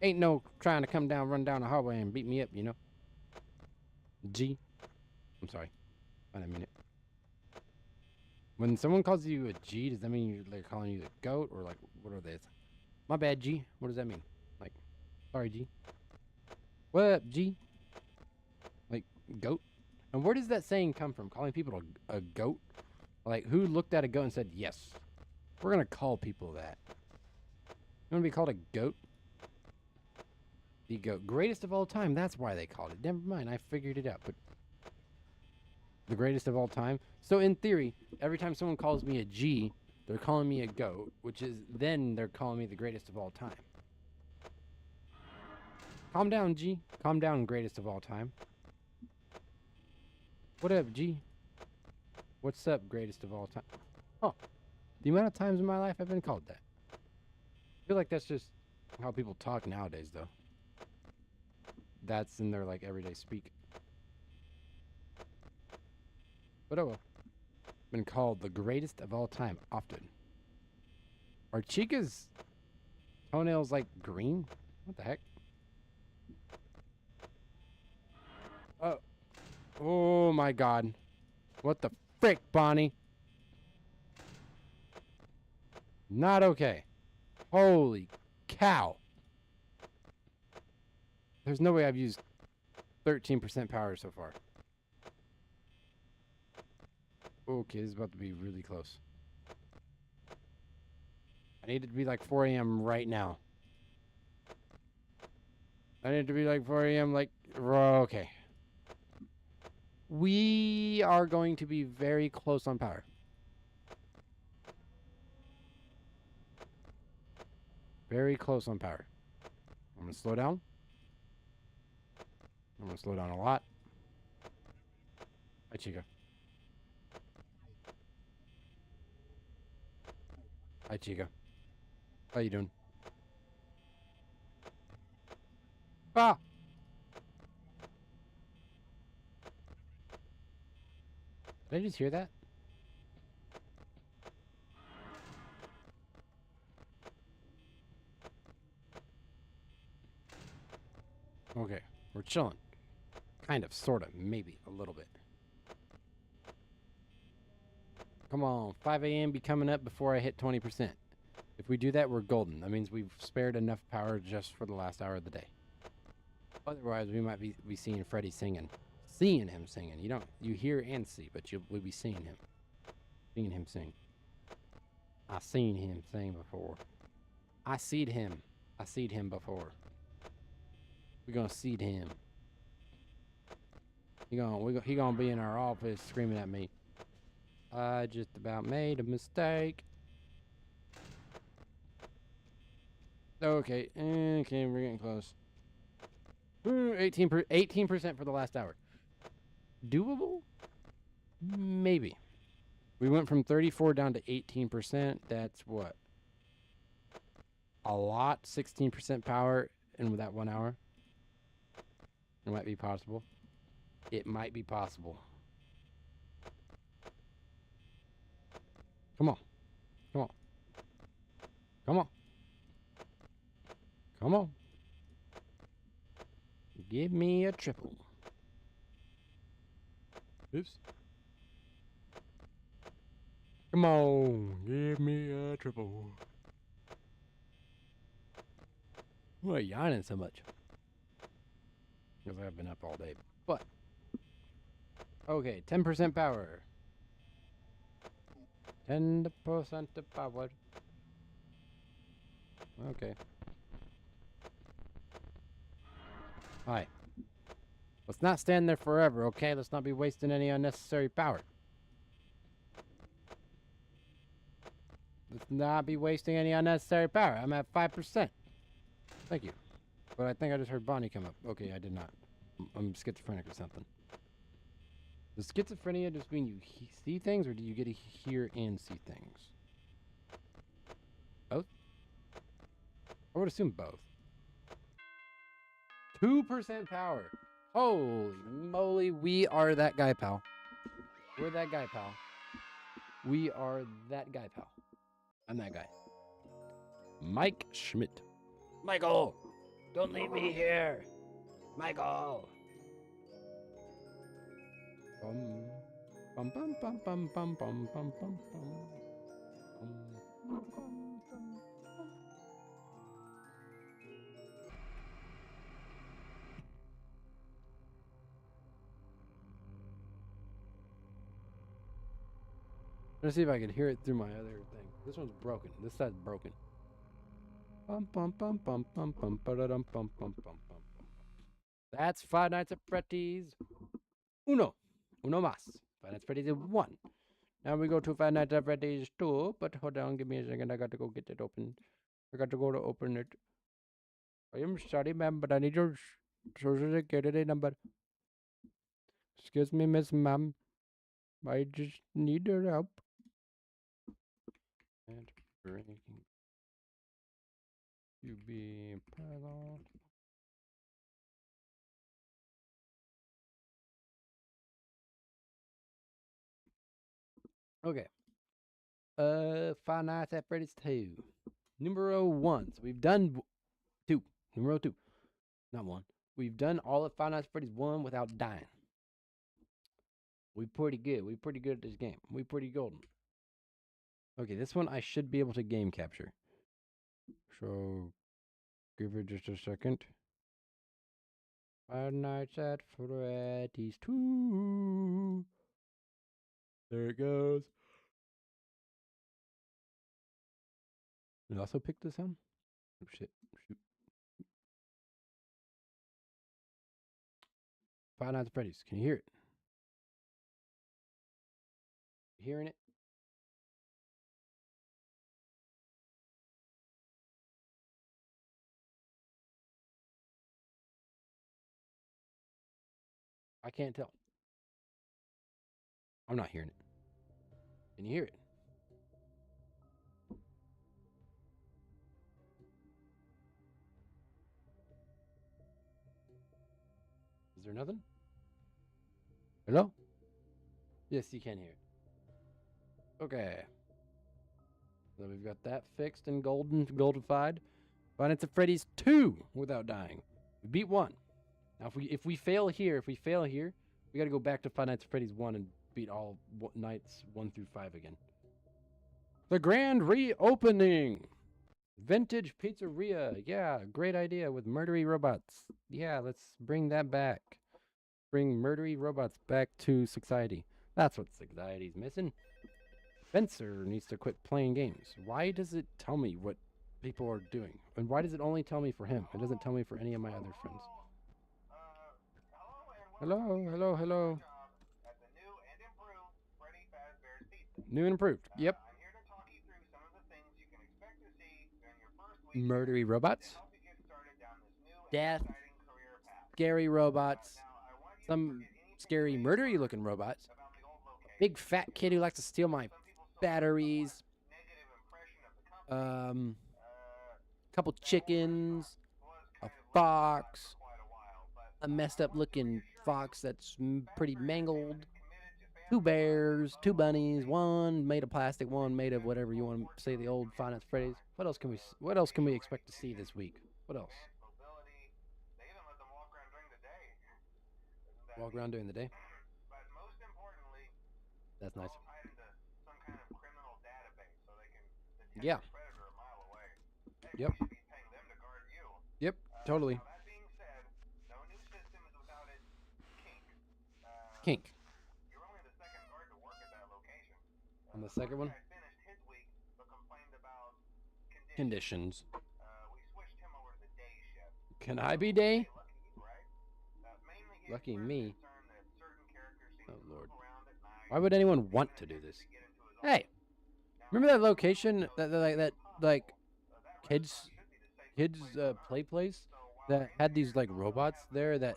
Ain't no trying to come down, run down the hallway and beat me up, you know? G. I'm sorry. I didn't mean it. When someone calls you a G, does that mean they're calling you the goat? Or like, what are they? My bad, G. What does that mean? Like, sorry, G. What up, G? Like, goat? And where does that saying come from? Calling people a goat? Like, who looked at a goat and said, yes, we're going to call people that? You want to be called a goat? The goat. Greatest of all time. That's why they called it. Never mind. I figured it out. But the greatest of all time. So in theory, every time someone calls me a G, they're calling me a goat, which is then they're calling me the greatest of all time. Calm down, G. Calm down, greatest of all time. What up, G? What's up, greatest of all time? Oh, the amount of times in my life I've been called that. I feel like that's just how people talk nowadays, though. That's in their, like, everyday speak. But oh well. Been called the greatest of all time often. Are Chica's toenails, like, green? What the heck? Oh my god. What the frick, Bonnie? Not okay. Holy cow. There's no way I've used 13% power so far. Okay, this is about to be really close. I need it to be like 4 a.m. right now. I need it to be like 4 a.m. like... Okay. We are going to be very close on power. Very close on power. I'm going to slow down. I'm going to slow down a lot. Hi, Chica. Hi, Chica. How you doing? Ah! Did I just hear that? Okay, we're chilling. Kind of, sort of, maybe, a little bit. Come on, 5 a.m. be coming up before I hit 20%. If we do that, we're golden. That means we've spared enough power just for the last hour of the day. Otherwise, we might be seeing Freddy singing. Seeing him singing. You hear and see, but we'll be seeing him. Seeing him sing. I seen him sing before. I seed him. I seed him before. We're gonna seed him. He gonna be in our office screaming at me. I just about made a mistake. Okay, okay, we're getting close. 18% for the last hour. Doable? Maybe. We went from 34 down to 18%. That's what? A lot. 16% power in that 1 hour. It might be possible. It might be possible. Come on. Come on. Come on. Come on. Give me a triple. Oops. Come on. Give me a triple. Why are you yawning so much? Because I've been up all day. But. Okay, 10% power. 10% power. Okay. Hi. Let's not stand there forever, okay? Let's not be wasting any unnecessary power. Let's not be wasting any unnecessary power. I'm at 5%. Thank you. But I think I just heard Bonnie come up. Okay, I did not. I'm schizophrenic or something. Does schizophrenia just mean you see things, or do you get to hear and see things? Both? I would assume both. 2% power. Holy moly, we are that guy, pal. We're that guy, pal. We are that guy, pal. I'm that guy. Mike Schmidt. Michael, don't leave me here. Michael. Bum bum bum bum bum bum bum bum bum. Let's see if I can hear it through my other thing. This one's broken. This side's broken. Bum bum bum bum bum bum ba-da-dum bum bum bum bum. That's Five Nights at Freddy's. Uno más. Five Nights at Freddy's 1. Now we go to Five Nights at Freddy's 2. But hold on, give me a second. I got to go get it open. I got to go to open it. I am sorry, ma'am, but I need your social security number. Excuse me, Miss Ma'am. I just need your help. And breaking. You be pilot. Okay. Five Nights at Freddy's 2. Numero 1. So we've done 2. Numero 2. Not 1. We've done all of Five Nights at Freddy's 1 without dying. We pretty good. We pretty good at this game. We pretty golden. Okay, this one I should be able to game capture. So, give it just a second. Five Nights at Freddy's 2. There it goes. Did I also pick this on? Oh shit. Shoot. Five Nights at Freddy's. Can you hear it? You hearing it? I can't tell. I'm not hearing it. Can you hear it? Is there nothing? Hello? Yes, you can hear it. Okay. So we've got that fixed and goldified. Five Nights at Freddy's 2 without dying. We beat 1. Now if we fail here, we gotta go back to Five Nights at Freddy's 1 and beat all nights 1 through 5 again. The grand reopening. Vintage pizzeria. Yeah, great idea with murdery robots. Yeah, let's bring that back. Bring murdery robots back to society. That's what society's missing. Spencer needs to quit playing games. Why does it tell me what people are doing? And why does it only tell me for him? It doesn't tell me for any of my other friends. Hello, hello, hello. New and improved. Yep. Murdery robots. Death. Scary robots. Some scary murdery looking robots. Big fat kid who likes to steal my batteries. Couple chickens. A fox. A messed up looking fox that's pretty mangled. 2 bears, 2 bunnies, one made of plastic, one made of whatever you want to say, the old finance phrase. What else can we expect to see this week? What else? Walk around during the day. That's nice. Yeah. Yep. Yep, totally. Kink. On the second one? Conditions. Can I be day? Lucky me. Oh, Lord. Why would anyone want to do this? Hey, remember that location, that kids play place that had these like robots there that,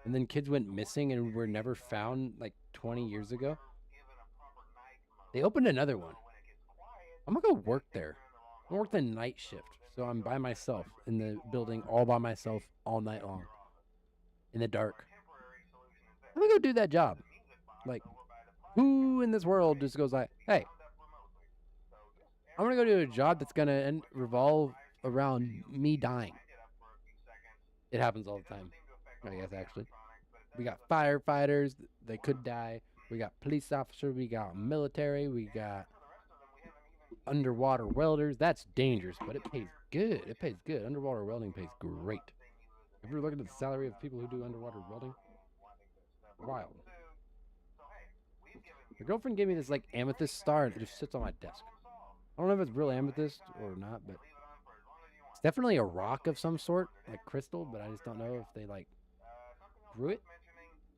and then kids went missing and were never found like 20 years ago? They opened another one. I'm gonna go work there. I'm gonna work the night shift, so I'm by myself in the building, all by myself, all night long, in the dark. I'm gonna go do that job. Like, who in this world just goes like, hey, I'm gonna go do a job that's gonna revolve around me dying. It happens all the time, I guess, actually. We got firefighters, they could die. We got police officers, we got military, we got underwater welders. That's dangerous, but it pays good. It pays good. Underwater welding pays great. Have you ever looked at the salary of people who do underwater welding? Wild. My girlfriend gave me this like amethyst star and it just sits on my desk. I don't know if it's real amethyst or not, but it's definitely a rock of some sort, like crystal, but I just don't know if they like grew it.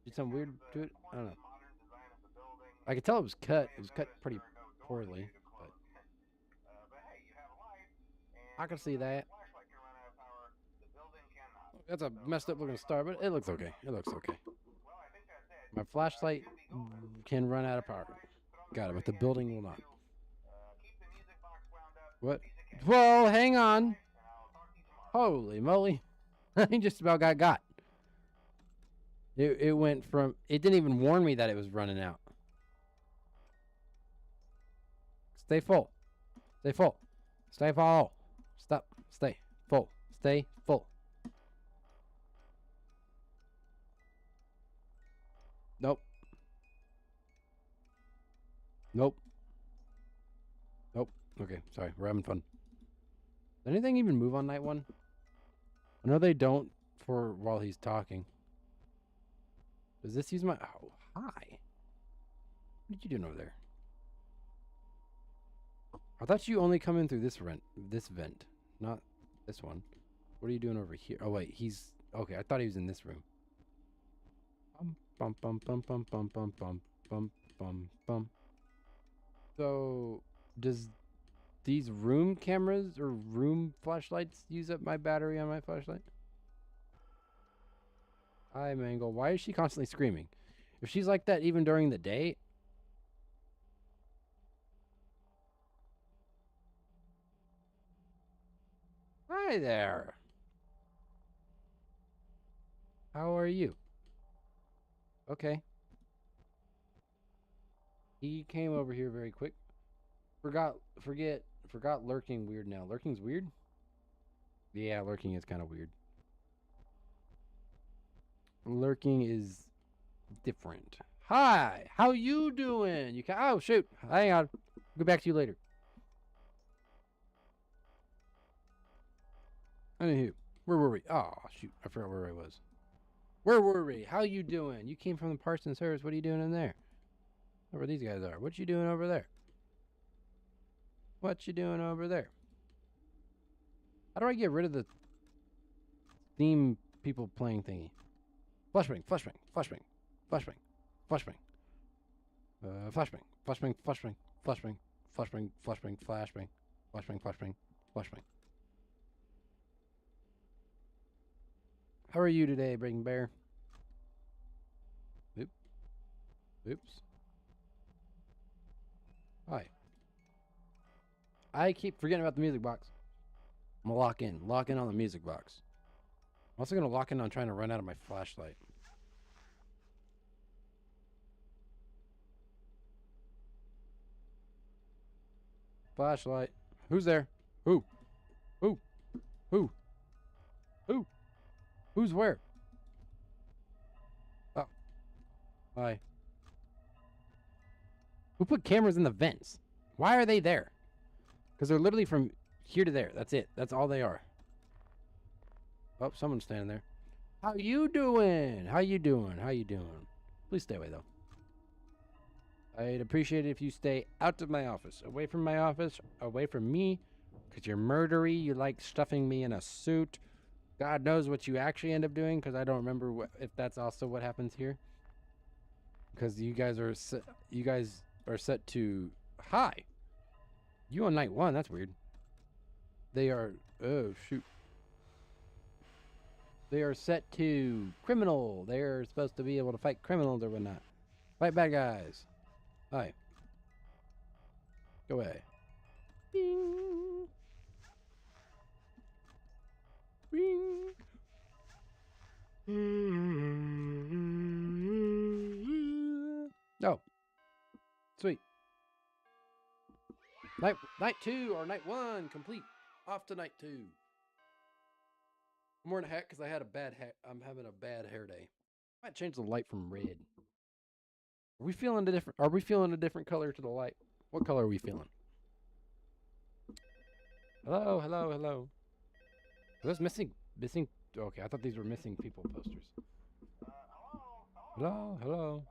Did something weird to it? I don't know. I could tell it was cut. It was cut pretty poorly, but I can see that. That's a messed up looking star, but it looks okay. It looks okay. My flashlight can run out of power. Got it, but the building will not. What? Well, hang on. Holy moly. I just about got. It went from, it didn't even warn me that it was running out. Stay full. Stay full. Stay full. Stop. Stay full. Stay full. Nope. Nope. Nope. Okay, sorry. We're having fun. Does anything even move on night one? I know they don't for while he's talking. Does this use my... Oh, hi. What are you doing over there? I thought you only come in through this vent, not this one. What are you doing over here? Oh, wait, he's... Okay, I thought he was in this room. Bum, bum, bum, bum, bum, bum, bum, bum, bum, bum. So, does these room cameras or room flashlights use up my battery on my flashlight? Hi, Mangle. Why is she constantly screaming? If she's like that even during the day... Hi there. How are you? Okay. He came over here very quick. Forgot lurking weird now. Lurking's weird? Yeah, lurking is kind of weird. Lurking is different. Hi, how you doing? You can... Oh, shoot. Hang on. I'll get back to you later. Anywho, where were we? Oh, shoot. I forgot where I was. Where were we? How you doing? You came from the parts and service. What are you doing in there? Where these guys are. What you doing over there? What you doing over there? How do I get rid of the theme people playing thingy? Flashbang, flashbang, flashbang, flashbang, flashbang. Flashbang, flashbang, flashbang, flashbang, flashbang, flashbang, flashbang, flashbang, flashbang, flashbang. How are you today, Breaking Bear? Oop. Oops. Hi. I keep forgetting about the music box. I'm gonna lock in on the music box. I'm also gonna lock in on trying to run out of my flashlight. Flashlight. Who's there? Who? Who? Who? Who? Who's where? Oh. Hi. Who put cameras in the vents? Why are they there? Because they're literally from here to there. That's it. That's all they are. Oh, someone's standing there. How you doing? How you doing? How you doing? Please stay away, though. I'd appreciate it if you stay out of my office. Away from my office. Away from me. Because you're murdery. You like stuffing me in a suit. God knows what you actually end up doing. Because I don't remember if that's also what happens here. Because you guys are set to... Hi. You on night 1. That's weird. They are... Oh, shoot. They are set to criminal. They're supposed to be able to fight criminals or whatnot. Fight bad guys. Hi. Go away. Bing. Bing. Oh. Sweet. Night 2 or night 1 complete. Off to night 2. I'm wearing a hat because I had a bad hair. I'm having a bad hair day. I might change the light from red. Are we feeling a different color to the light? What color are we feeling? Hello, hello, hello. Are those missing? Okay, I thought these were missing people posters. Hello, hello.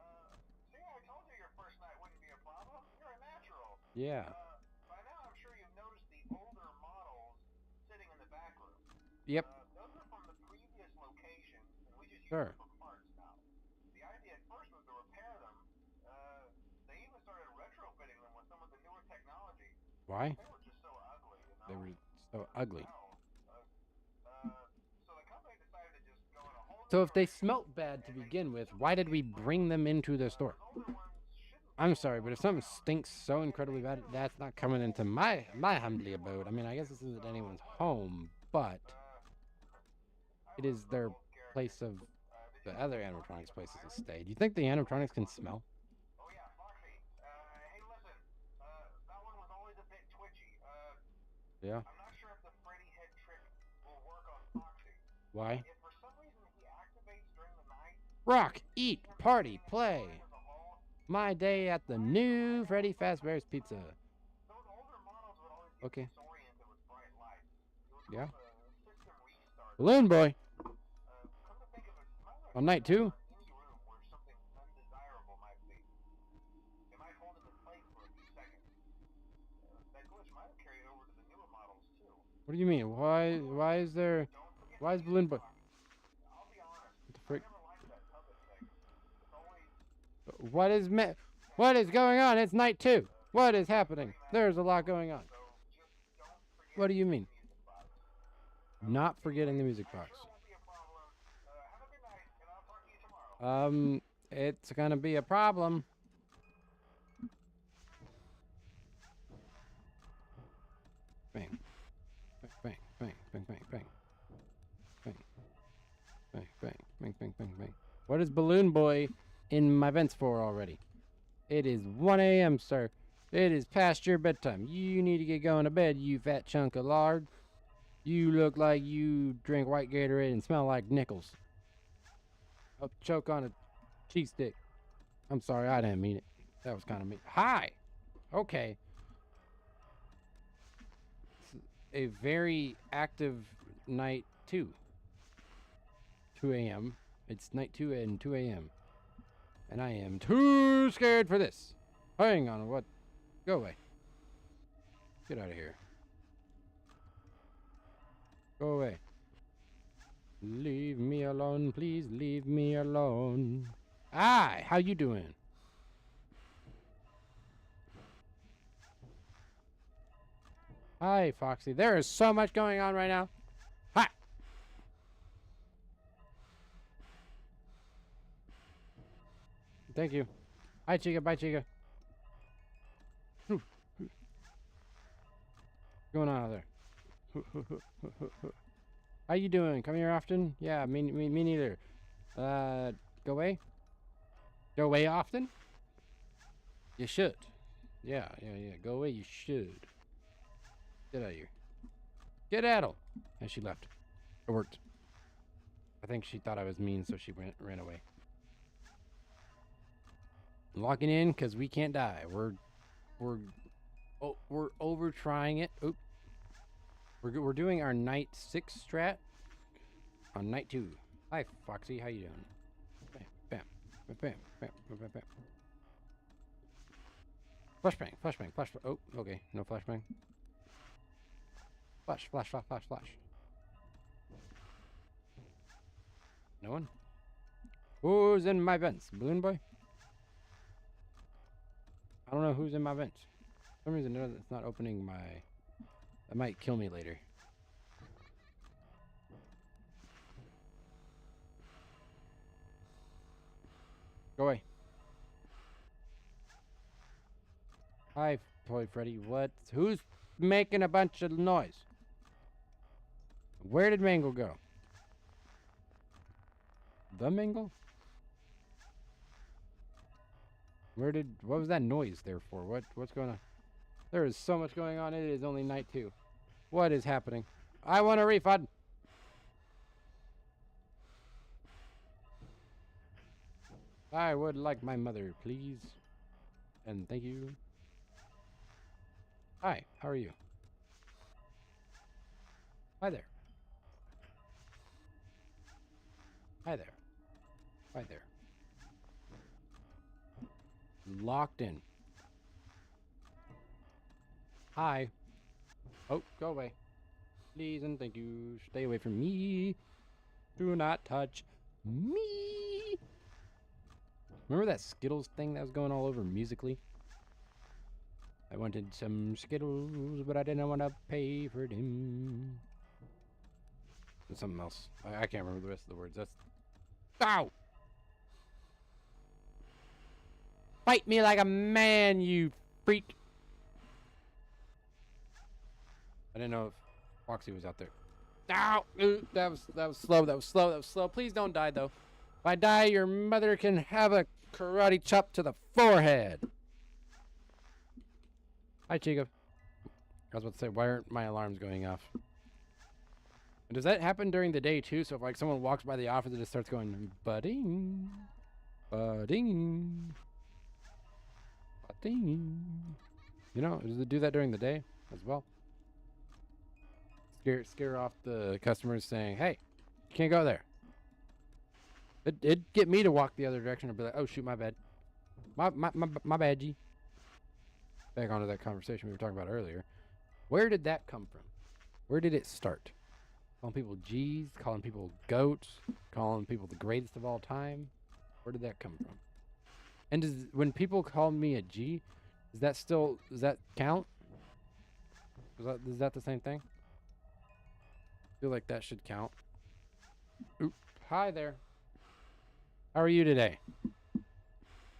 See, I told you your first night wouldn't be a problem. You're a natural. Yeah. By now, I'm sure you've noticed the older models sitting in the back room. Yep. Those are from the previous location, and we just use Sure. them for parts now. The idea at first was to repair them. They even started retrofitting them with some of the newer technology. Why? They were just so ugly, you know? They were so ugly. So the company decided to just go in a whole So if they smelt bad to begin with, why did we bring them into the store? I'm sorry, but if something stinks so incredibly bad, that's not coming into my humbly abode. I mean, I guess this isn't anyone's home, but it is their place of the other animatronics places to stay. Do you think the animatronics can smell? Oh yeah, Foxy. Hey, listen. That one was always a bit twitchy. Yeah. I'm not sure if the Freddy head trick will work on Foxy. Why? If for some reason he activates during the night, Rock, eat, party, play. My day at the new Freddy Fazbear's Pizza. those older models would always get Okay. disoriented with bright lights. It was Yeah. called a system restart. Balloon Boy. Come to think of it, you might want to On night 2? any room where something undesirable might be. It might hold him in place for a few seconds. That glitch might have carried over to the newer models too. What do you mean? Why is Don't forget Balloon Boy? I'll be honest. What the frick? I never liked that puppet thing. It's always What is going on? It's night 2. What is happening? There's a lot going on. so just don't forget What do you mean? the music box. Not forgetting the music box. Sure won't be a problem. Have a good night, and I'll talk to you tomorrow. It's gonna be a problem. Bang. Bang, bang, bang, bang, bang. Bang. Bang, bang, bang, bang, bang, bang. What is Balloon Boy in my vents for already? It is 1 a.m., sir. It is past your bedtime. You need to get going to bed, you fat chunk of lard. You look like you drink white Gatorade and smell like nickels. I'll choke on a cheese stick. I'm sorry, I didn't mean it. That was kind of mean. Hi! Okay. It's a very active night 2. 2 a.m. It's night 2 and 2 a.m. And I am too scared for this. Hang on, what? Go away. Get out of here. Go away. Leave me alone, please leave me alone. Hi, how you doing? Hi, Foxy. There is so much going on right now. Hi. Thank you. Hi, Chica. Bye, Chica. What's going on out there? How you doing? Come here often? Yeah, me neither. Go away? Go away often? You should. Yeah. Go away, you should. Get out of here. Get at 'em. And she left. It worked. I think she thought I was mean, so she ran away. Locking in because we can't die. We're over trying it. Oop. We're doing our night 6 strat on night 2. Hi, Foxy. How you doing? Bam, bam, bam, bam, bam, bam, bam. Flashbang, flashbang, flashbang. Oh, okay. No flashbang. Flash, flash, flash, flash, flash. No one? Who's in my vents? Balloon Boy? I don't know who's in my vents. For some reason it's not opening my... That might kill me later. Go away. Hi, Toy Freddy. What? Who's making a bunch of noise? Where did Mangle go? The Mangle? What was that noise there for? What's going on? There is so much going on. It is only night 2. What is happening? I want a refund. I would like my mother, please. And thank you. Hi, how are you? Hi there. Hi there. Hi there. Locked in. Hi. Oh, go away. Please and thank you. Stay away from me. Do not touch me. Remember that Skittles thing that was going all over Musically? I wanted some Skittles, but I didn't want to pay for them. There's something else. I can't remember the rest of the words. That's... Ow! Fight me like a man, you freak! I didn't know if Foxy was out there. Ow! Ooh, that was slow. That was slow. That was slow. Please don't die, though. If I die, your mother can have a karate chop to the forehead. Hi, Chica. I was about to say, why aren't my alarms going off? And does that happen during the day, too? So if, like, someone walks by the office, it just starts going, budding, budding, budding. You know, does it do that during the day as well? Scare off the customers saying, hey, you can't go there. It'd get me to walk the other direction and be like, oh, shoot, my bad. My bad, G. Back onto that conversation we were talking about earlier. Where did that come from? Where did it start? Calling people G's, calling people goats, calling people the greatest of all time. Where did that come from? And when people call me a G, does that count? Is that the same thing? I feel like that should count. Oop. Hi there. How are you today?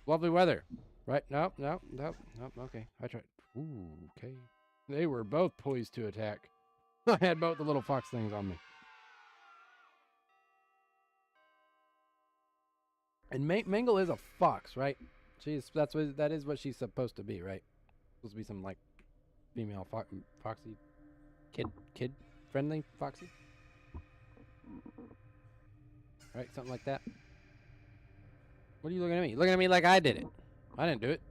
Lovely weather. Right? Nope. Okay. I tried. Ooh, okay. They were both poised to attack. I had both the little fox things on me. And Mangle is a fox, right? That is what she's supposed to be, right? Supposed to be some like female foxy kid friendly foxy. Right, something like that. What are you looking at me? You're looking at me like I did it. I didn't do it.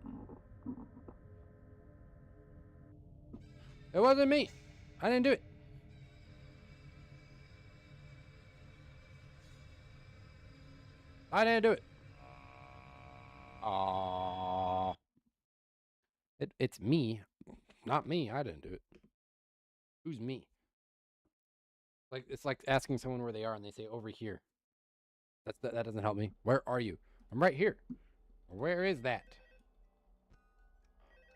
It wasn't me. I didn't do it. I didn't do it. Aww. It's me, not me. I didn't do it. Who's me? Like it's like asking someone where they are and they say over here. That doesn't help me. Where are you? I'm right here. Where is that?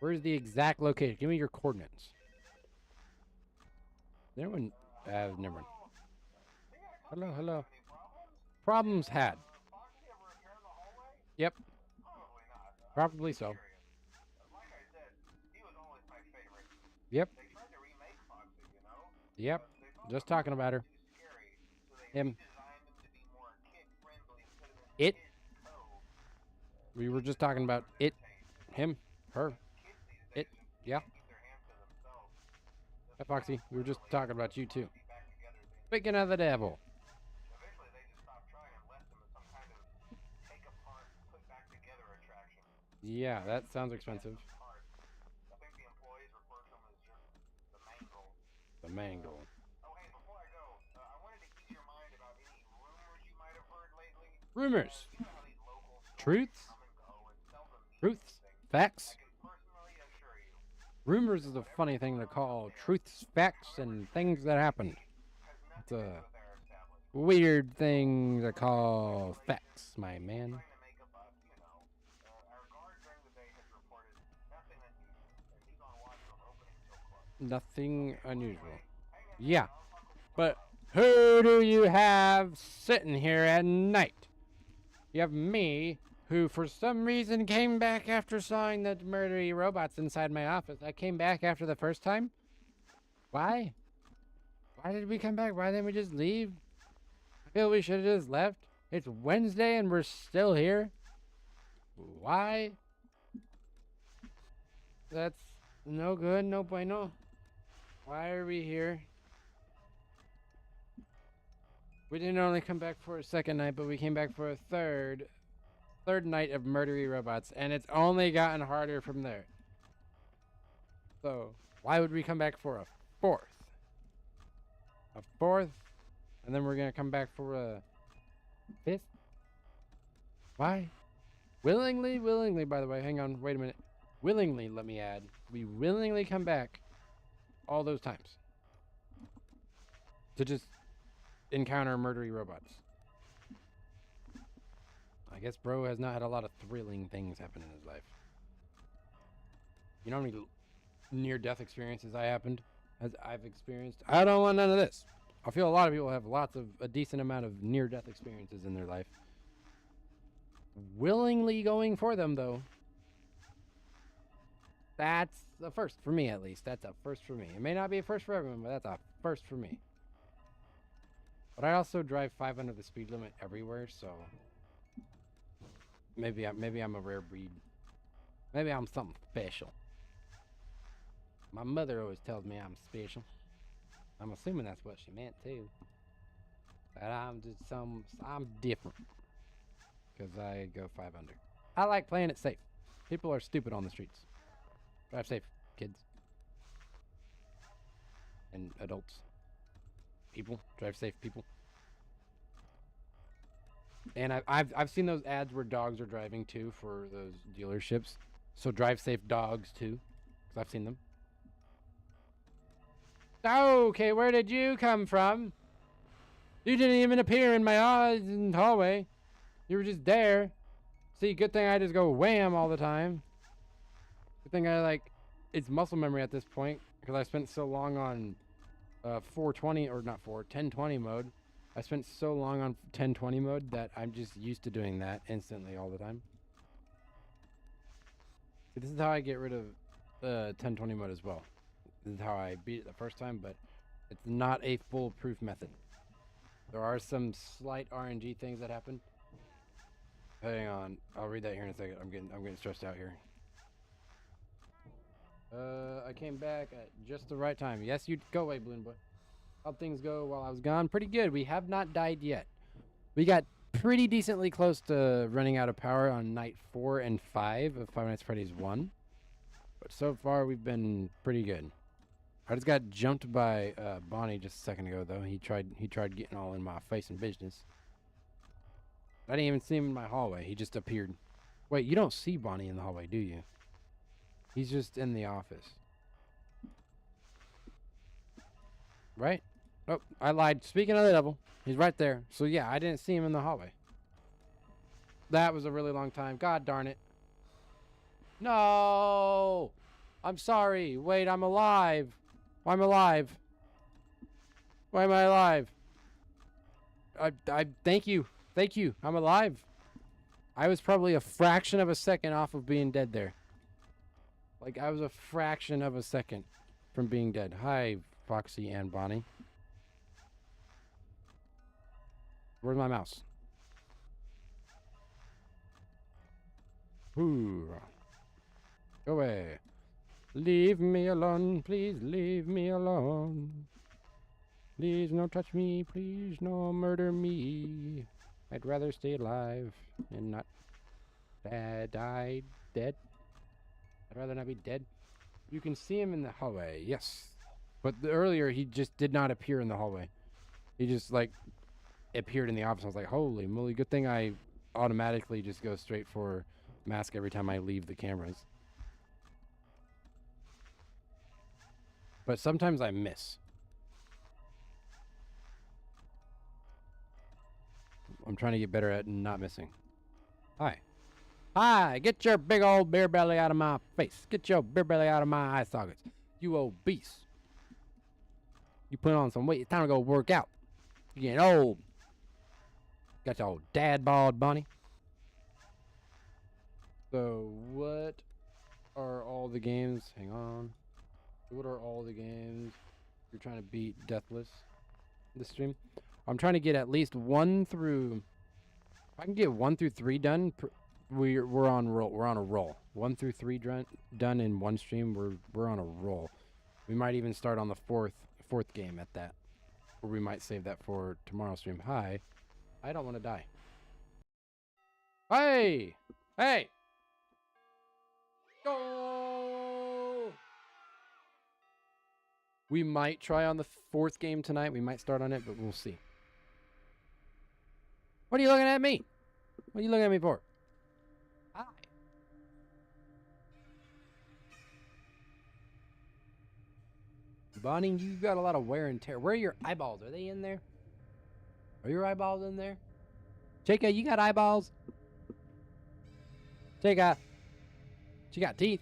Where's the exact location? Give me your coordinates. Anyone? Never mind. Hello, hello. Problems had. Foxy ever appear in the hallway? Yep, Probably not. probably so. Like I said, he was always my favorite. Yep, They tried to remake Foxy, you know? yep. But they thought Just the talking about her. too scary, so they Him. redesigned him to be more kid-friendly, put him in It. kid code. We were just talking about it. Him. Her. Kids these It. days just Yeah. can't keep their hands to themselves. Hi, Foxy. We were just talking about you too. Be back together then. Speaking of the devil. Eventually, they just stopped trying and left him as some kind of take apart, put back together attraction. Yeah, that sounds expensive. Part. I think the employees refer to him as just the mangle. The mango. Oh, hey, before I go, I wanted to ease your mind about any rumors you might have heard lately. Rumors. You know how these local stories Truths. come and go and seldom mean Truths. anything. Facts. I can personally assure you, Rumors is a funny thing to call truths, facts, and things that happened. has It's nothing to do a with their establishment. weird thing to call facts, my man. Trying to make up a, our guard during the day has reported nothing unusual, and he's on watch from opening till close. Nothing unusual. Hang in there, Yeah, I'll talk with you but who do you have sitting here at night? You have me, who for some reason came back after sawing the murdery robots inside my office. I came back after the first time. Why? Why did we come back? Why didn't we just leave? I feel we should have just left. It's Wednesday and we're still here. Why? That's no good, no bueno. Why are we here? We didn't only come back for a second night, but we came back for a third night of murdery robots, and it's only gotten harder from there. So why would we come back for a fourth? A fourth, and then we're gonna come back for a fifth? Why? Willingly, by the way, hang on, wait a minute. Willingly, let me add. We willingly come back all those times to just encounter murdery robots. I guess bro has not had a lot of thrilling things happen in his life. You know how many near-death experiences I've experienced? I don't want none of this. I feel a lot of people have a decent amount of near-death experiences in their life. Willingly going for them, though. That's a first for me, at least. That's a first for me. It may not be a first for everyone, but that's a first for me. But I also drive 5 under the speed limit everywhere, so maybe I'm a rare breed. Maybe I'm something special. My mother always tells me I'm special. I'm assuming that's what she meant too. That I'm different because I go 5 under. I like playing it safe. People are stupid on the streets. Drive safe, kids and adults. People drive safe, people. And I've seen those ads where dogs are driving too for those dealerships. So drive safe dogs too, because I've seen them. Okay, where did you come from? You didn't even appear in my hallway. You were just there. See, good thing I just go wham all the time. Good thing it's muscle memory at this point, because I spent so long on 1020 mode. I spent so long on 1020 mode that I'm just used to doing that instantly all the time. See, this is how I get rid of 1020 mode as well. This is how I beat it the first time, but it's not a foolproof method. There are some slight RNG things that happen. Hang on, I'll read that here in a second. I'm getting stressed out here. I came back at just the right time. Yes, you go away, Balloon Boy. How'd things go while I was gone? Pretty good. We have not died yet. We got pretty decently close to running out of power on night 4 and 5 of Five Nights at Freddy's 1. But so far, we've been pretty good. I just got jumped by Bonnie just a second ago, though. He tried getting all in my face and business. I didn't even see him in my hallway. He just appeared. Wait, you don't see Bonnie in the hallway, do you? He's just in the office. Right? Oh, I lied. Speaking of the devil, he's right there. So yeah, I didn't see him in the hallway. That was a really long time. God darn it. No! I'm sorry. Wait, I'm alive. Why am I alive? Why am I alive? I thank you. Thank you. I'm alive. I was probably a fraction of a second off of being dead there. Like, I was a fraction of a second from being dead. Hi, Foxy and Bonnie. Where's my mouse? Ooh. Go away. Leave me alone. Please leave me alone. Please no touch me. Please no murder me. I'd rather stay alive and not die dead. I'd rather not be dead. You can see him in the hallway. Yes. But earlier he just did not appear in the hallway. He just like appeared in the office. I was like, holy moly, good thing I automatically just go straight for mask every time I leave the cameras. But sometimes I miss. I'm trying to get better at not missing. Hi. Hi, get your big old beer belly out of my face. Get your beer belly out of my eye sockets. You obese. You put on some weight. It's time to go work out. You're getting old. Got your old dad bod, Bunny. So, what are all the games? Hang on. What are all the games you're trying to beat Deathless this stream? I'm trying to get at least 1 through... If I can get 1 through 3 done, we're on roll. We're on a roll. 1 through 3 done in one stream. We're on a roll. We might even start on the fourth game at that, or we might save that for tomorrow's stream. Hi, I don't want to die. Hey, hey, go! We might try on the 4th game tonight. We might start on it, but we'll see. What are you looking at me? What are you looking at me for? Hi. Bonnie, you got a lot of wear and tear. Where are your eyeballs? Are they in there? Are your eyeballs in there? Chica, you got eyeballs? Chica. She got teeth.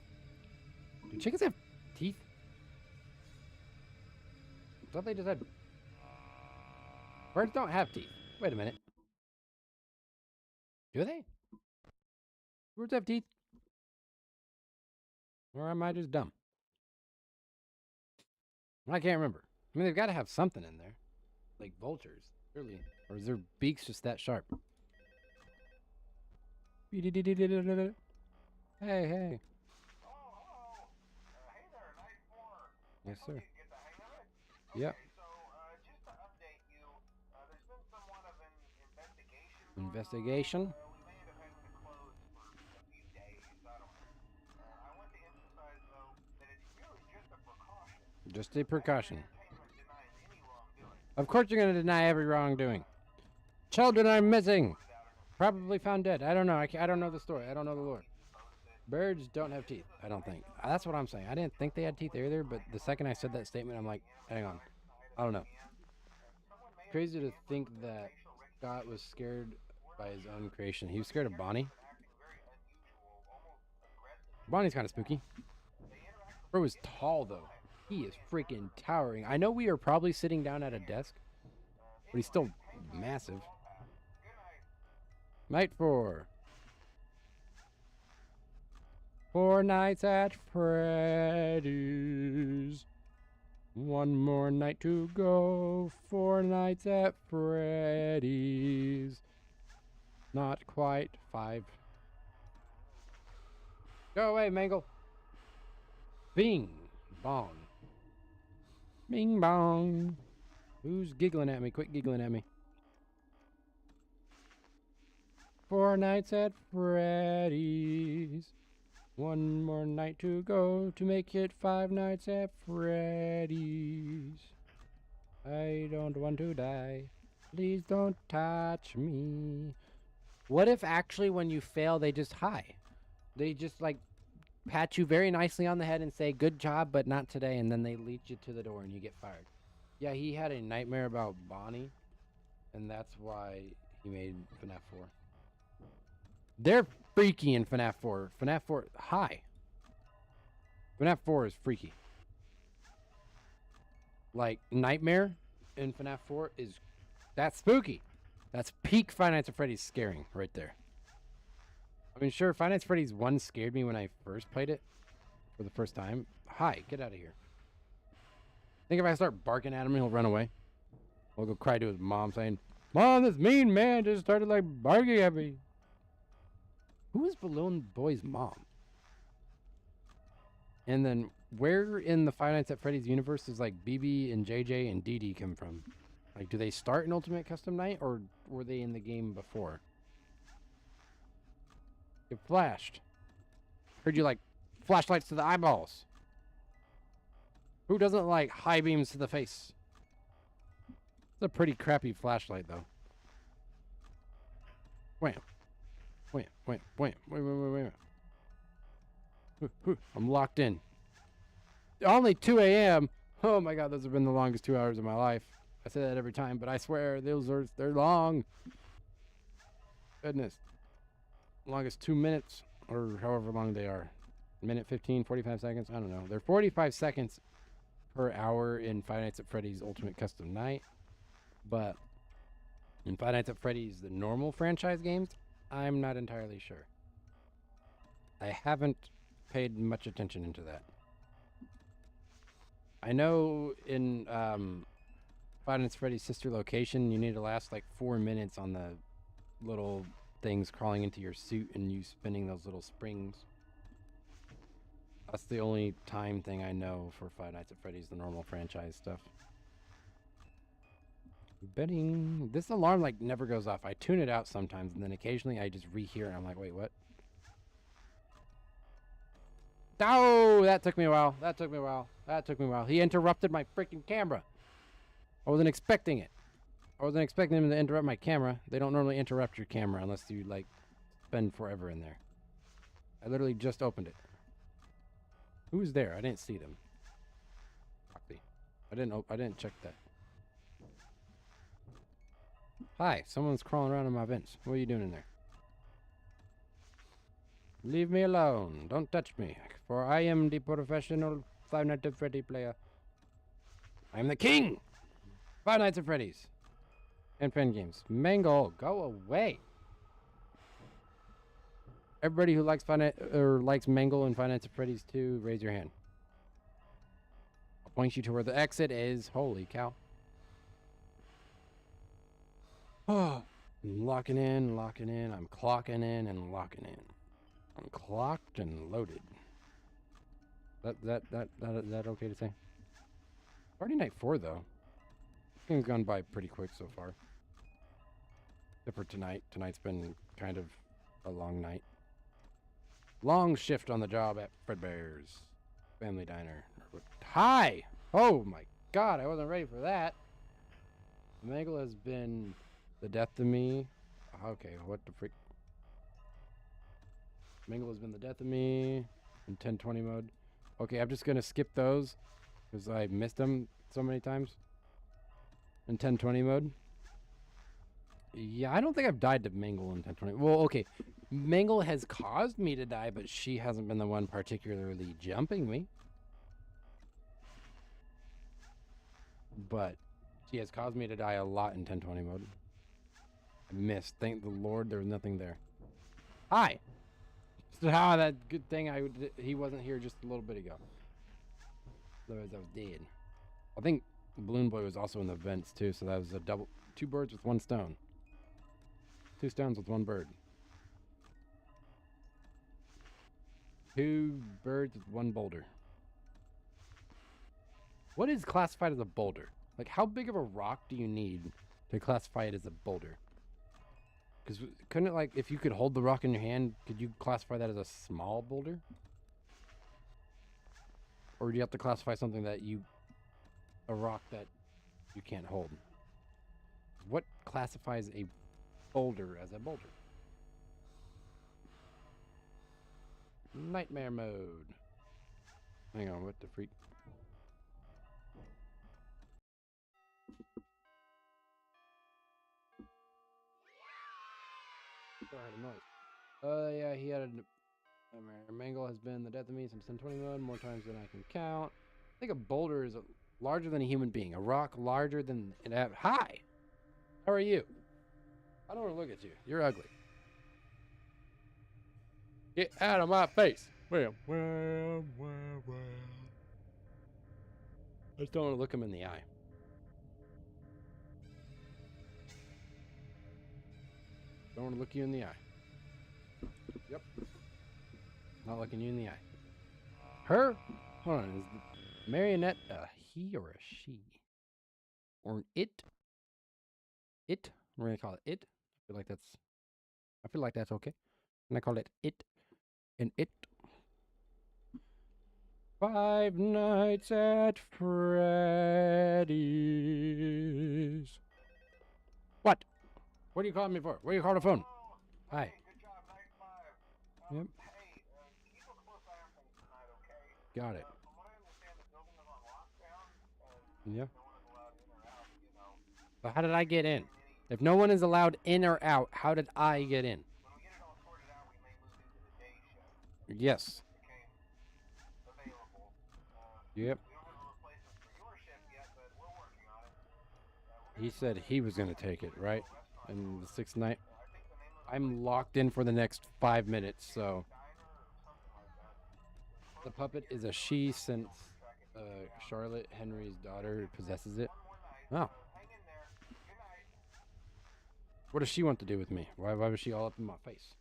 Do chickens have teeth? I thought they just had... Birds don't have teeth. Wait a minute. Do they? Birds have teeth? Or am I just dumb? I can't remember. I mean, they've got to have something in there. Like vultures, surely. Or is their beaks just that sharp? Hey, hey. Oh, hello. Hey there, night 4. Yes, sir. Get the hang of it? Yep. Okay, so just to update you, there's been somewhat of an investigation. Investigation? We may end up having to close for a few days. I don't know. I want to emphasize, though, that it's really just a precaution. Just a precaution. Entertainment denies any wrongdoing. Of course you're going to deny every wrongdoing. Children are missing. Probably found dead. I don't know. I don't know the story. I don't know the lore. Birds don't have teeth, I don't think. That's what I'm saying. I didn't think they had teeth either, but the second I said that statement, I'm like, hang on. I don't know. Crazy to think that Scott was scared by his own creation. He was scared of Bonnie. Bonnie's kind of spooky. Bro is tall, though. He is freaking towering. I know we are probably sitting down at a desk, but he's still massive. Night 4. 4 nights at Freddy's. 1 more night to go. 4 nights at Freddy's. Not quite 5. Go away, Mangle. Bing bong. Bing bong. Who's giggling at me? Quit giggling at me. 4 nights at Freddy's. 1 more night to go to make it 5 nights at Freddy's. I don't want to die. Please don't touch me. What if actually when you fail, they just hi? They just like pat you very nicely on the head and say, good job, but not today. And then they lead you to the door and you get fired. Yeah, he had a nightmare about Bonnie. And that's why he made FNAF 4. They're freaky in FNAF 4. FNAF 4, hi. FNAF 4 is freaky. Like, Nightmare in FNAF 4 is, that's spooky. That's peak Five Nights at Freddy's scaring right there. I mean, sure, Five Nights at Freddy's 1 scared me when I first played it for the first time. Hi, get out of here. Think if I start barking at him, he'll run away. I'll go cry to his mom saying, Mom, this mean man just started like barking at me. Who is Balloon Boy's mom? And then where in the Five Nights at Freddy's universe does like BB and JJ and Dee Dee come from? Like, do they start in Ultimate Custom Night or were they in the game before? Get flashed. Heard you like flashlights to the eyeballs. Who doesn't like high beams to the face? It's a pretty crappy flashlight though. Wham. Wham, wham, wham, wham, wham, wham, wham. I'm locked in. Only 2 a.m. Oh my god, those have been the longest 2 hours of my life. I say that every time, but I swear they're long. Goodness. Longest 2 minutes or however long they are. Minute 15, 45 seconds. I don't know. They're 45 seconds per hour in Five Nights at Freddy's Ultimate Custom Night. But in Five Nights at Freddy's, the normal franchise games, I'm not entirely sure. I haven't paid much attention into that. I know in Five Nights at Freddy's sister location, you need to last like 4 minutes on the little things crawling into your suit and you spinning those little springs. That's the only time thing I know for Five Nights at Freddy's, the normal franchise stuff. Betting this alarm like never goes off. I tune it out sometimes and then occasionally I just rehear and I'm like, wait, what? Oh, that took me a while. That took me a while. That took me a while. He interrupted my freaking camera. I wasn't expecting it. I wasn't expecting him to interrupt my camera. They don't normally interrupt your camera unless you like spend forever in there. I literally just opened it. Who's there? I didn't see them. Copy. I didn't check that. Hi, someone's crawling around in my vents. What are you doing in there? Leave me alone. Don't touch me, for I am the professional Five Nights at Freddy player. I am the king! Five Nights at Freddy's. And Pen Games. Mangle, go away. Everybody who likes likes Mangle and Five Nights at Freddy's 2, raise your hand. I'll point you to where the exit is. Holy cow. Oh, I'm locking in. I'm clocking in and locking in. I'm clocked and loaded. That okay to say? Already night 4 though. Game's gone by pretty quick so far. Except for tonight. Tonight's been kind of a long night. Long shift on the job at Fredbear's Family Diner. Hi! Oh my god, I wasn't ready for that. Mangle has been the death to me. Okay, what the freak? Mangle has been the death of me in 1020 mode. Okay, I'm just gonna skip those because I missed them so many times in 1020 mode. Yeah, I don't think I've died to Mangle in 1020. Well, okay, Mangle has caused me to die, but she hasn't been the one particularly jumping me. But she has caused me to die a lot in 1020 mode. I missed. Thank the Lord there was nothing there. Hi! So how that good thing he wasn't here just a little bit ago. Otherwise I was dead. I think Balloon Boy was also in the vents too, so that was a double 2 birds with 1 stone. 2 stones with 1 bird. 2 birds with 1 boulder. What is classified as a boulder? Like, how big of a rock do you need to classify it as a boulder? Because couldn't it, like, if you could hold the rock in your hand, could you classify that as a small boulder? Or do you have to classify something that a rock that you can't hold? What classifies a boulder as a boulder? Nightmare mode. Hang on, what the freak? Sorry, I had a noise. Yeah, he had a nightmare. Mangle has been the death of me since 1021, more times than I can count. I think a boulder is larger than a human being. A rock larger than an Hi! How are you? I don't want to look at you. You're ugly. Get out of my face. Well. I just don't want to look him in the eye. Don't want to look you in the eye. Yep. Not looking you in the eye. Her? Hold on. Is the marionette a he or a she? Or an it? It? We're going to call it it. I feel like that's okay. And I call it it. And it. Five Nights at Freddy's. What? What are you calling me for? Where are you calling the phone? Oh, Hi. hey, good job, night 5. Yep. Hey, keep a close eye on things tonight, okay? Got it. From what I understand, the building is on lockdown, Yeah. no one is allowed in or out, you know. But how did I get in? If no one is allowed in or out, how did I get in? When we get it all sorted out, we may move into the day shift. Yes. Became available. Yep. We don't have a replacement for your shift yet, but we're working on it. He said he was going to take it, right? And the sixth night. I think the name of I'm locked in for the next 5 minutes, so. diner or something like that. The puppet is a she since Charlotte Henry's daughter possesses it. Oh. Hang in there. Good night. What does she want to do with me? Why was she all up in my face?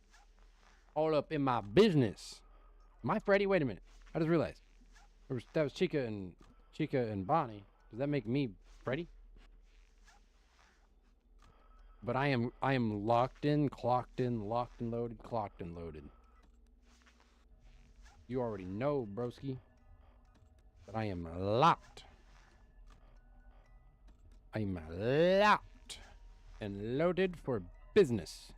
All up in my business. Am I Freddy? Wait a minute. I just realized. That was Chica and Bonnie. Does that make me Freddy? But I am locked in, clocked in, locked and loaded, clocked and loaded. You already know, broski, that I am locked. I'm locked and loaded for business.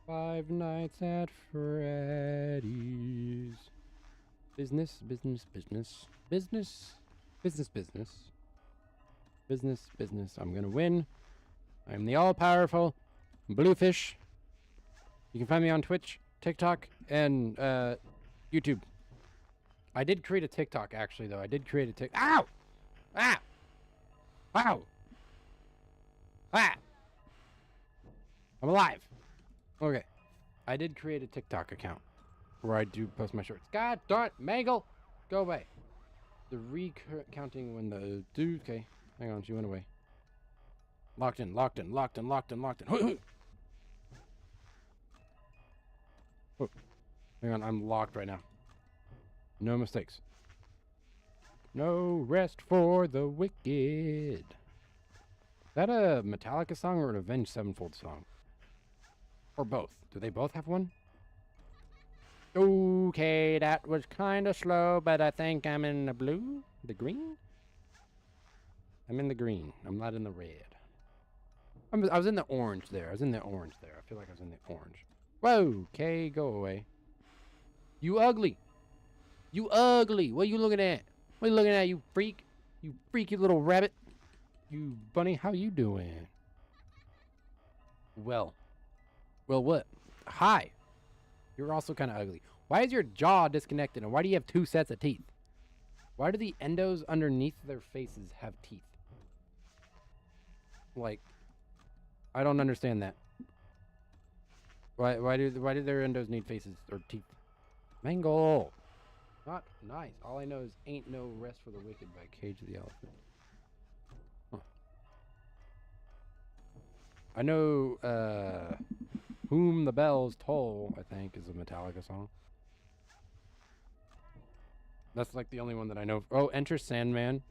Five Nights at Freddy's. Business, business, business, business, business, business, business, business. I'm gonna win. I'm the all-powerful Bluefish. You can find me on Twitch, TikTok, and YouTube. I did create a TikTok, actually, though. I did create a TikTok. Ow! Ah! Ow! Ah! I'm alive. Okay. I did create a TikTok account where I do post my shorts. God darn it, Mangle! Go away. The recounting when the dude. Okay. Hang on, she went away. Locked in, locked in, locked in, locked in, locked in. Oh, hang on, I'm locked right now. No mistakes. No rest for the wicked. Is that a Metallica song or an Avenged Sevenfold song? Or both? Do they both have one? Okay, that was kind of slow, but I think I'm in the blue? The green? I'm in the green. I'm not in the red. I was in the orange there. I feel like I was in the orange. Whoa, okay, go away. You ugly. You ugly. What are you looking at? What are you looking at, you freak? You freaky little rabbit. You bunny, how you doing? Well, what? Hi. You're also kind of ugly. Why is your jaw disconnected, and why do you have two sets of teeth? Why do the endos underneath their faces have teeth? Like, I don't understand that. Why do their endos need faces or teeth? Mangle. Not nice. All I know is Ain't No Rest for the Wicked by Cage the Elephant. Huh. I know Whom the Bells Toll, I think, is a Metallica song. That's like the only one that I know. Oh, Enter Sandman.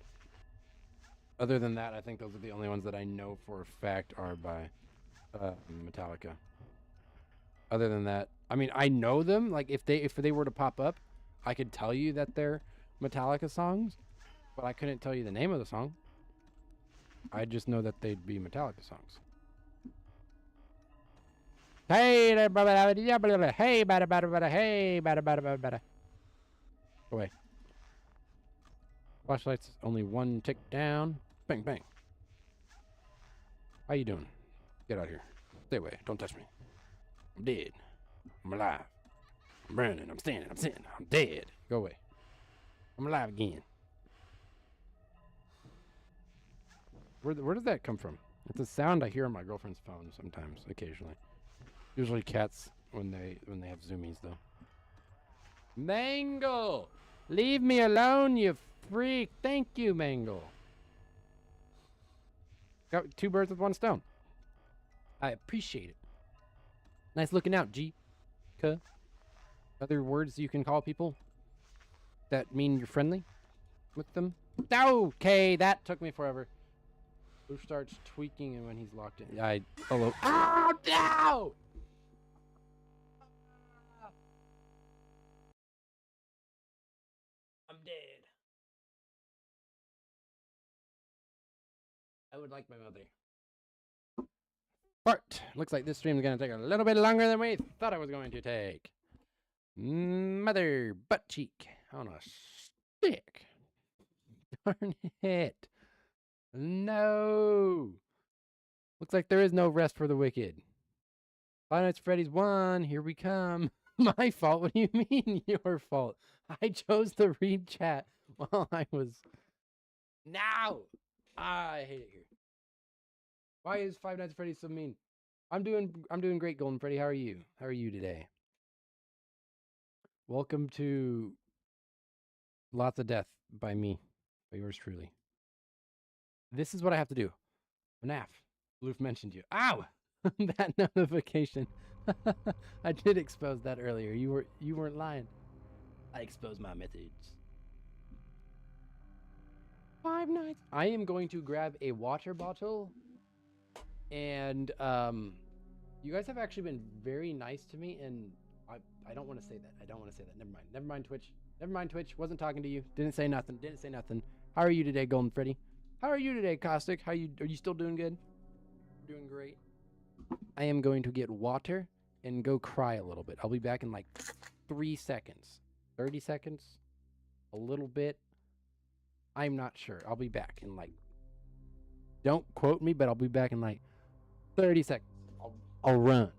Other than that, I think those are the only ones that I know for a fact are by Metallica. Other than that, I mean, I know them. Like if they were to pop up, I could tell you that they're Metallica songs, but I couldn't tell you the name of the song. I just know that they'd be Metallica songs. Hey, hey, bada, hey, bada. Go away. Flashlight's only one tick down. Bang, bang. How you doing? Get out here. Stay away. Don't touch me. I'm dead. I'm alive. I'm burning. I'm standing. I'm sitting. I'm dead. Go away. I'm alive again. Where does that come from? It's a sound I hear on my girlfriend's phone sometimes, occasionally. Usually cats when they have zoomies though. Mangle! Leave me alone, you freak! Thank you, Mangle. Got 2 birds with 1 stone. I appreciate it. Nice looking out, G. K. Other words you can call people that mean you're friendly with them? Okay, that took me forever. Who starts tweaking and when he's locked in? Hello. Oh, no! I'm dead. I would like my mother. Fart. Looks like this stream is going to take a little bit longer than we thought it was going to take. Mother butt cheek on a stick. Darn it. No. Looks like there is no rest for the wicked. Five Nights at Freddy's 1. Here we come. My fault? What do you mean your fault? I chose to read chat while I was... Now! I hate it here. Why is Five Nights at Freddy's so mean? I'm doing great, Golden Freddy. How are you? How are you today? Welcome to Lots of Death by me, by yours truly. This is what I have to do. FNAF. Loof mentioned you. Ow! That notification. I did expose that earlier. You weren't lying. I exposed my methods. Five Nights. I am going to grab a water bottle, and you guys have actually been very nice to me, and I don't want to say that. I don't want to say that. Never mind. Never mind, Twitch. Never mind, Twitch. Wasn't talking to you. Didn't say nothing. Didn't say nothing. How are you today, Golden Freddy? How are you today, Caustic? Are you still doing good? Doing great. I am going to get water and go cry a little bit. I'll be back in like 3 seconds. 30 seconds? A little bit? I'm not sure. I'll be back in like... Don't quote me, but I'll be back in like 30 seconds. I'll run.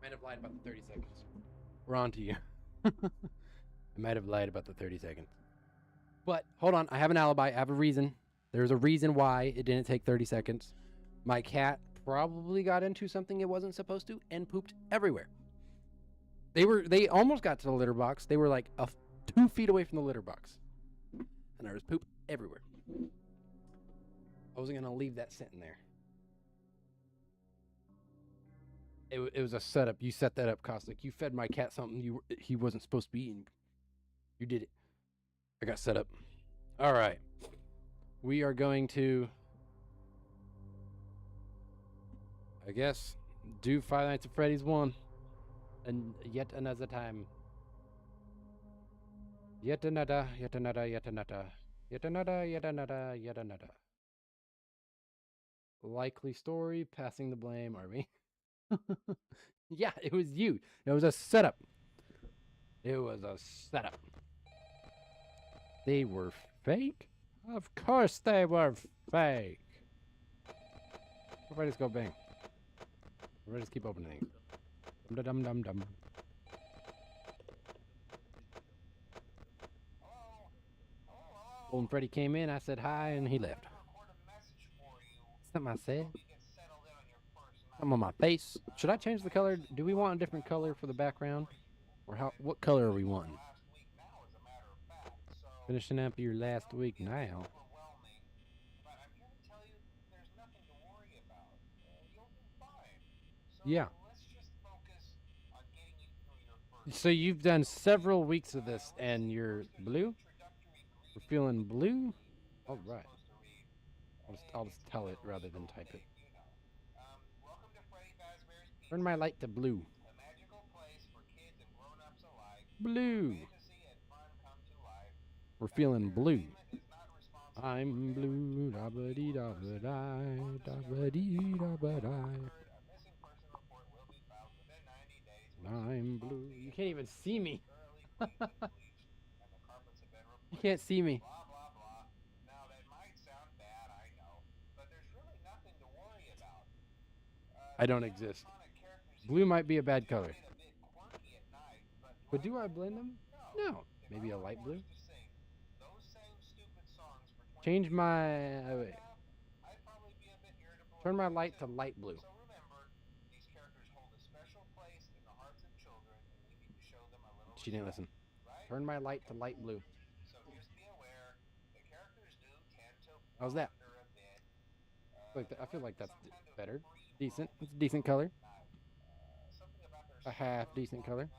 Might have lied about the 30 seconds. We're on to you. I might have lied about the 30 seconds. But hold on, I have an alibi. I have a reason. There's a reason why it didn't take 30 seconds. My cat probably got into something it wasn't supposed to and pooped everywhere. They almost got to the litter box. They were like 2 feet away from the litter box. And there was poop everywhere. I wasn't going to leave that sitting there. It was a setup. You set that up, Caustic. You fed my cat something he wasn't supposed to be eating. You did it. I got set up. All right. We are going to, I guess, do Five Nights at Freddy's 1. And yet another time. Yet another. Yet another, yet another, yet another. Likely story, passing the blame, are we? Yeah, it was you. It was a setup. It was a setup. They were fake? Of course they were fake. What if I just go bang? What if I just keep opening things? Dum dum dum dum. When Freddy came in, I said hi and he left. Something I said. Something on my face. Should I change the color? Do we want a different color for the background? Or how? What color are we wanting? Finishing up your last week now. Yeah. So you've done several weeks of this and you're blue? We're feeling blue? All right. I'll just tell it rather than type it. Turn my light to blue. Blue. We're feeling blue. I'm blue. Da ba dee da ba die. Da ba dee da ba die. I'm blue. You can't even see me. You can't see me. I don't exist. Blue might be a bad color. But do I blend them? No. Maybe a light blue? Change my... wait. Turn my light to light blue. She didn't listen. Turn my light to light blue. How's that? I feel like that's better. Decent. It's a decent color. A half decent color.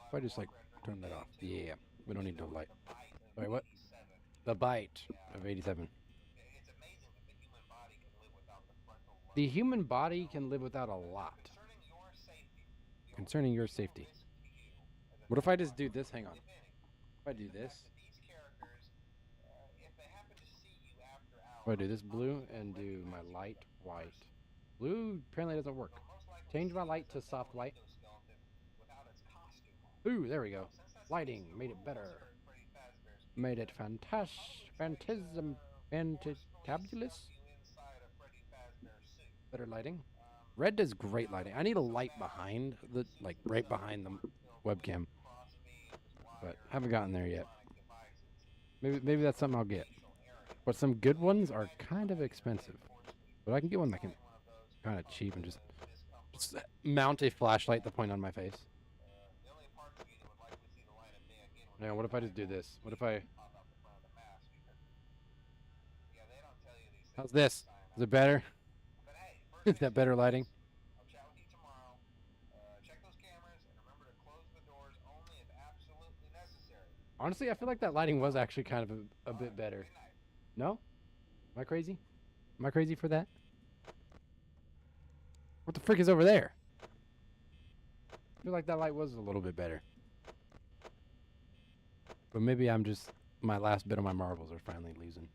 If I just like turn that off. Yeah. We don't need no light. Wait, what? The bite of 87. The human body can live without a lot. Concerning your safety. What if I just do this? Hang on. If I do this. If I do this blue and do my light white. Blue apparently doesn't work. Change my light to soft white. Ooh, there we go. Lighting made it better. Made it fantabulous. Better lighting. Red does great lighting. I need a light behind the, like right behind the webcam, but haven't gotten there yet. Maybe that's something I'll get. But some good ones are kind of expensive. But I can get one that can kind of cheap and just mount a flashlight to point on my face. Now, what if I just do this? What if I... How's this? Is it better? Is that better lighting? Honestly, I feel like that lighting was actually kind of a bit better. No? Am I crazy? Am I crazy for that? What the frick is over there? I feel like that light was a little bit better. But maybe I'm just... My last bit of my marbles are finally losing.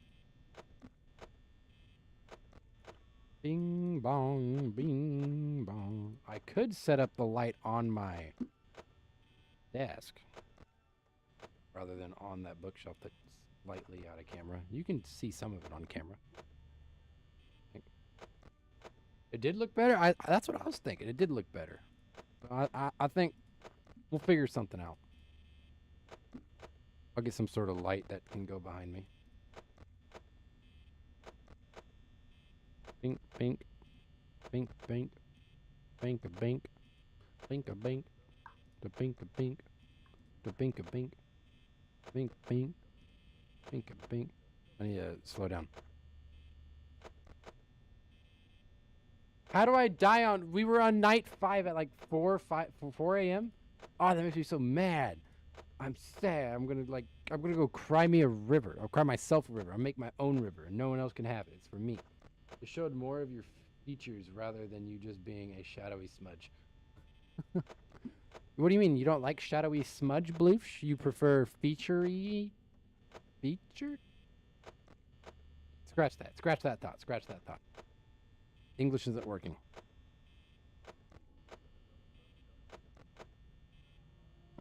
Bing bong, bing bong. I could set up the light on my desk rather than on that bookshelf that's slightly out of camera. You can see some of it on camera. It did look better. That's what I was thinking. It did look better. I think we'll figure something out. I'll get some sort of light that can go behind me. Bink, bink, bink, bink, bink a bink, bink a bink, the bink a bink, the bink a bink, bink bink, bink a bink. I need to slow down. How do I die on? We were on night 5 at like 4 a.m. Oh, that makes me so mad. I'm sad. I'm gonna go cry me a river. I'll cry myself a river. I'll make my own river, and no one else can have it. It's for me. It showed more of your features rather than you just being a shadowy smudge. What do you mean? You don't like shadowy smudge bloofs? You prefer feature? Scratch that. Scratch that thought. Scratch that thought. English isn't working.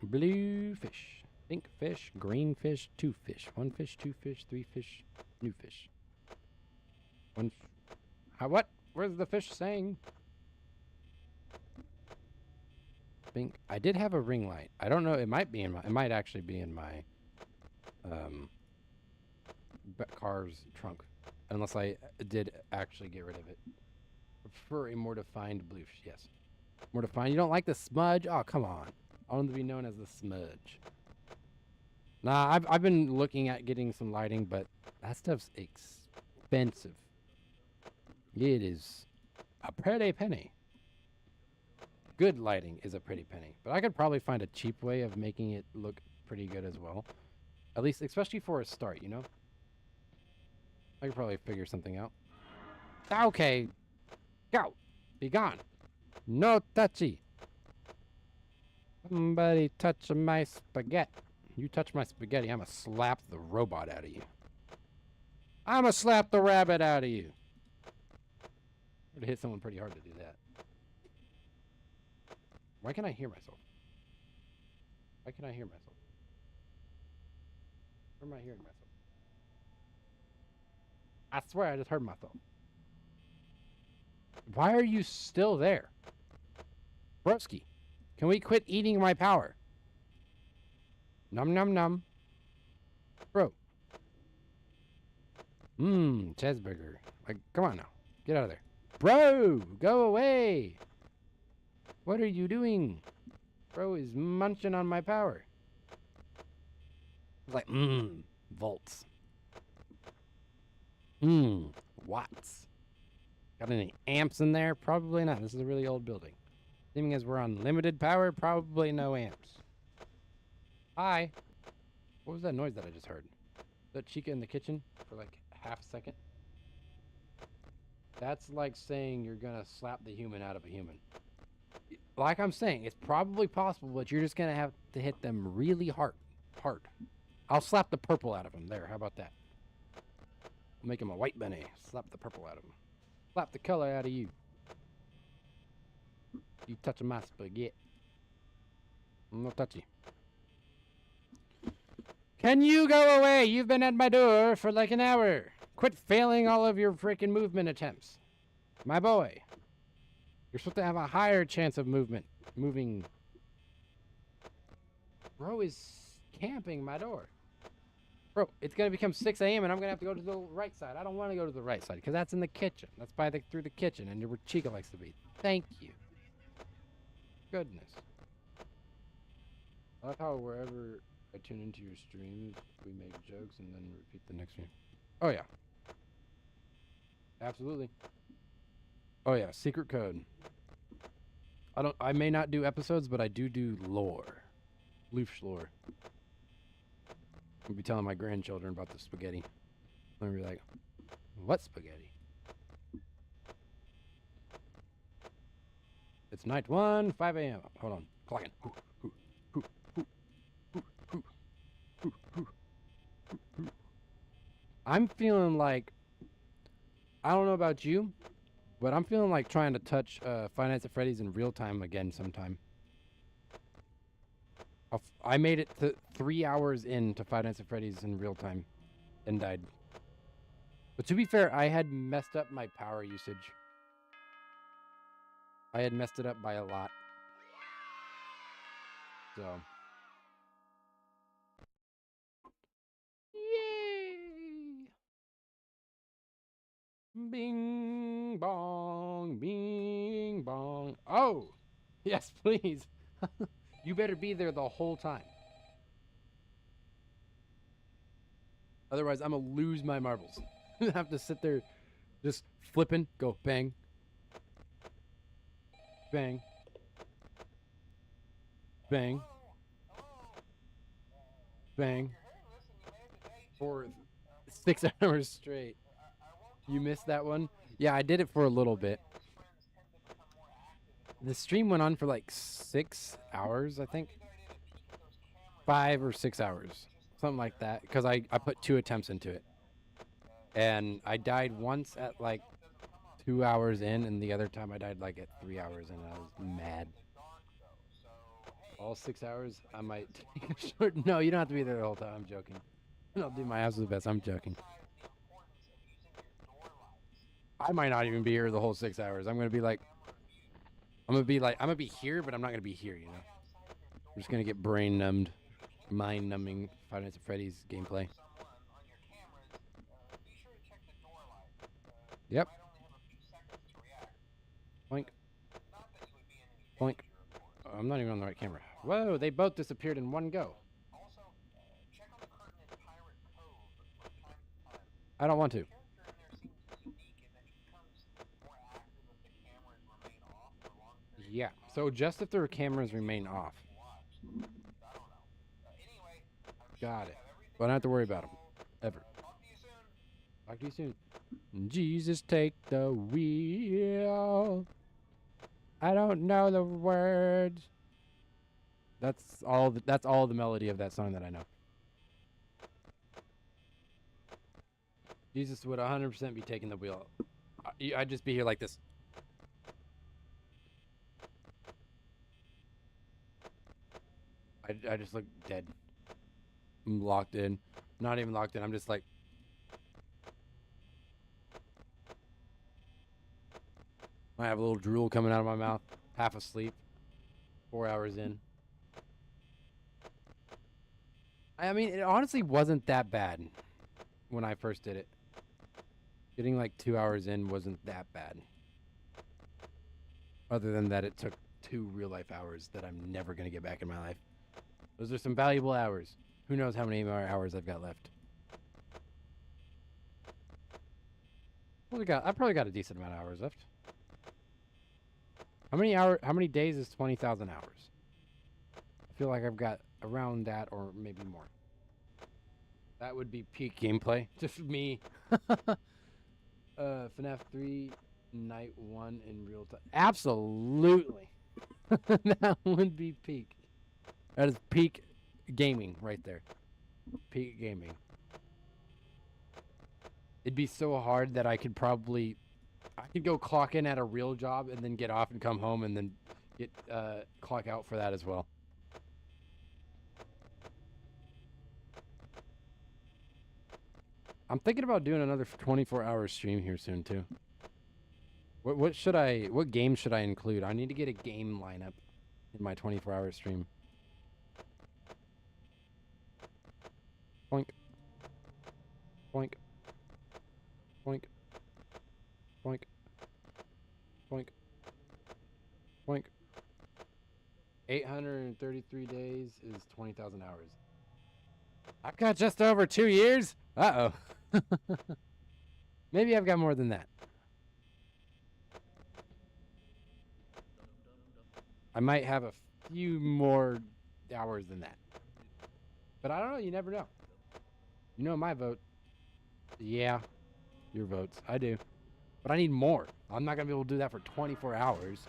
Blue fish. Pink fish. Green fish. 2 fish. 1 fish. 2 fish. 3 fish. New fish. What? Where's the fish saying? Pink. I did have a ring light. I don't know. It might be in my. It might actually be in my car's trunk, unless I did actually get rid of it. Prefer a more defined blue. Yes, more defined. You don't like the smudge? Oh, come on. I want to be known as the smudge. Nah, I've been looking at getting some lighting, but that stuff's expensive. It is a pretty penny. Good lighting is a pretty penny, but I could probably find a cheap way of making it look pretty good as well. At least, especially for a start, you know? I could probably figure something out. Okay. Go. Be gone. No touchy. Somebody touch my spaghetti. You touch my spaghetti, I'ma slap the robot out of you. I'ma slap the rabbit out of you. I'd hit someone pretty hard to do that. Why can't I hear myself? Why can't I hear myself? Where am I hearing myself? I swear I just heard myself. Why are you still there? Broski, can we quit eating my power? Num num num. Bro. Cheeseburger. Like, come on now. Get out of there. Bro, go away. What are you doing? Bro is munching on my power. It's like, volts. Watts. Got any amps in there? Probably not. This is a really old building. Seeming as we're on limited power, probably no amps. Hi. What was that noise that I just heard? Was that Chica in the kitchen for like half a second? That's like saying you're gonna slap the human out of a human. Like I'm saying, it's probably possible, but you're just gonna have to hit them really hard. I'll slap the purple out of him. There, how about that? I'll make him a white bunny. Slap the purple out of him. Slap the color out of you. You touching my spaghetti. No touchy. Can you go away? You've been at my door for like an hour. Quit failing all of your freaking movement attempts. My boy. You're supposed to have a higher chance of moving. Bro is camping my door. Bro, it's going to become 6 a.m. and I'm going to have to go to the right side. I don't want to go to the right side because that's in the kitchen. That's through the kitchen and where Chica likes to be. Thank you. Goodness. I love how wherever I tune into your streams, we make jokes and then repeat the next stream. Oh, yeah. Absolutely. Oh, yeah. Secret code. I may not do episodes, but I do lore. Loof's lore. I'll be telling my grandchildren about the spaghetti. They'll be like, what spaghetti? It's night 1, 5 a.m. Hold on. Clocking. I'm feeling like, I don't know about you, but I'm feeling like trying to touch Five Nights at Freddy's in real time again sometime. I made it to 3 hours into Five Nights at Freddy's in real time and died. But to be fair, I had messed up my power usage. I had messed it up by a lot. So. Yay! Bing bong, bing bong. Oh! Yes, please. You better be there the whole time. Otherwise, I'm going to lose my marbles. I have to sit there just flipping, go bang, bang, bang, bang, for 6 hours straight. You missed that one? Yeah, I did it for a little bit. The stream went on for like 6 hours, I think. 5 or 6 hours, something like that, because I put 2 attempts into it. And I died once at like 2 hours in, and the other time I died like at 3 hours in, and I was mad. All 6 hours, I might take a short. No, you don't have to be there the whole time. I'm joking. I'll do my absolute best. I'm joking. I might not even be here the whole 6 hours. I'm gonna be here, but I'm not gonna be here. You know, I'm just gonna get brain numbed, mind numbing Five Nights at Freddy's gameplay. Yep. Boink. Boink. Oh, I'm not even on the right camera. Whoa, they both disappeared in one go. I don't want to. Yeah, so just if their cameras remain off. Got it. But I don't have to worry about them. Ever. Talk to you soon. Jesus, take the wheel. I don't know the words. That's all the melody of that song that I know. Jesus would 100% be taking the wheel. I'd just be here like this. I just look dead. I'm locked in. Not even locked in. I'm just like. I have a little drool coming out of my mouth. Half asleep. 4 hours in. I mean, it honestly wasn't that bad when I first did it. Getting like 2 hours in wasn't that bad. Other than that, it took 2 real life hours that I'm never going to get back in my life. Those are some valuable hours. Who knows how many more hours I've got left. I probably got a decent amount of hours left. How many days is 20,000 hours? I feel like I've got around that or maybe more. That would be peak gameplay. Just me. FNAF 3 Night 1 in real time. Absolutely. That would be peak. That is peak gaming right there. Peak gaming. It'd be so hard that I could go clock in at a real job and then get off and come home and then get clock out for that as well. I'm thinking about doing another 24-hour stream here soon too. What game should I include? I need to get a game lineup in my 24-hour stream. Boink. Boink. Boink. Boink. Boink. Boink. 833 days is 20,000 hours. I've got just over 2 years. Uh-oh. Maybe I've got more than that. I might have a few more hours than that. But I don't know. You never know. You know my vote. Yeah, your votes. I do. But I need more. I'm not going to be able to do that for 24 hours.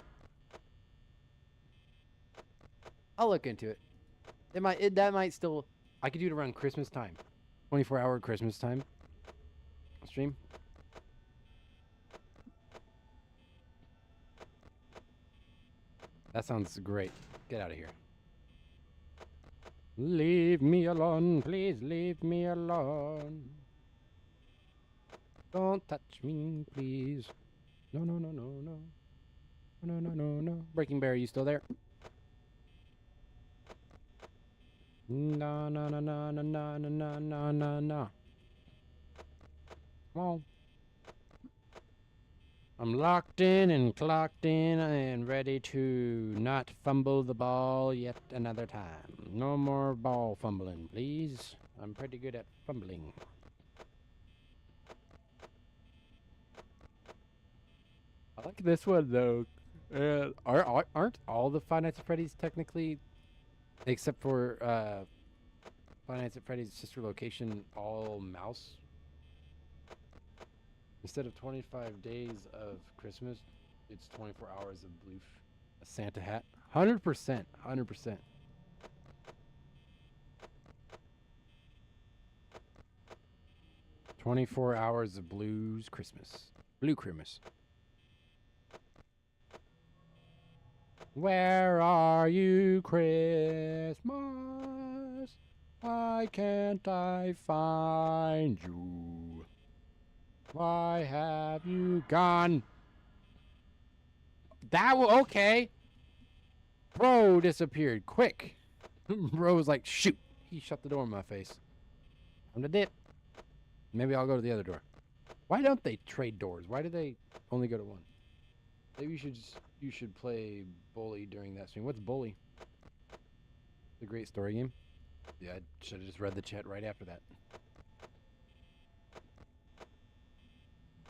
I'll look into it. That might still... I could do it around Christmas time. 24-hour Christmas time. Stream. That sounds great. Get out of here. Leave me alone. Please leave me alone. Don't touch me, please. No, no, no, no, no. No, no, no, no. Breaking Bear, are you still there? No, no, no, no, no, no, no, no, no, no, no. Come on. I'm locked in and clocked in and ready to not fumble the ball yet another time. No more ball fumbling, please. I'm pretty good at fumbling. I like this one, though. Aren't all the Five Nights at Freddy's technically, except for Five Nights at Freddy's sister location, all mouse? Instead of 25 days of Christmas, it's 24 hours of bloof. A Santa hat. 100%. 100%. "24 Hours of Blues Christmas." Blue Christmas. Where are you, Christmas? Why can't I find you? Why have you gone? Okay. Bro disappeared quick. Bro was like, shoot. He shut the door in my face. I'm the dip. Maybe I'll go to the other door. Why don't they trade doors? Why do they only go to one? Maybe you should play Bully during that stream. What's Bully? The great story game. Yeah, I should have just read the chat right after that.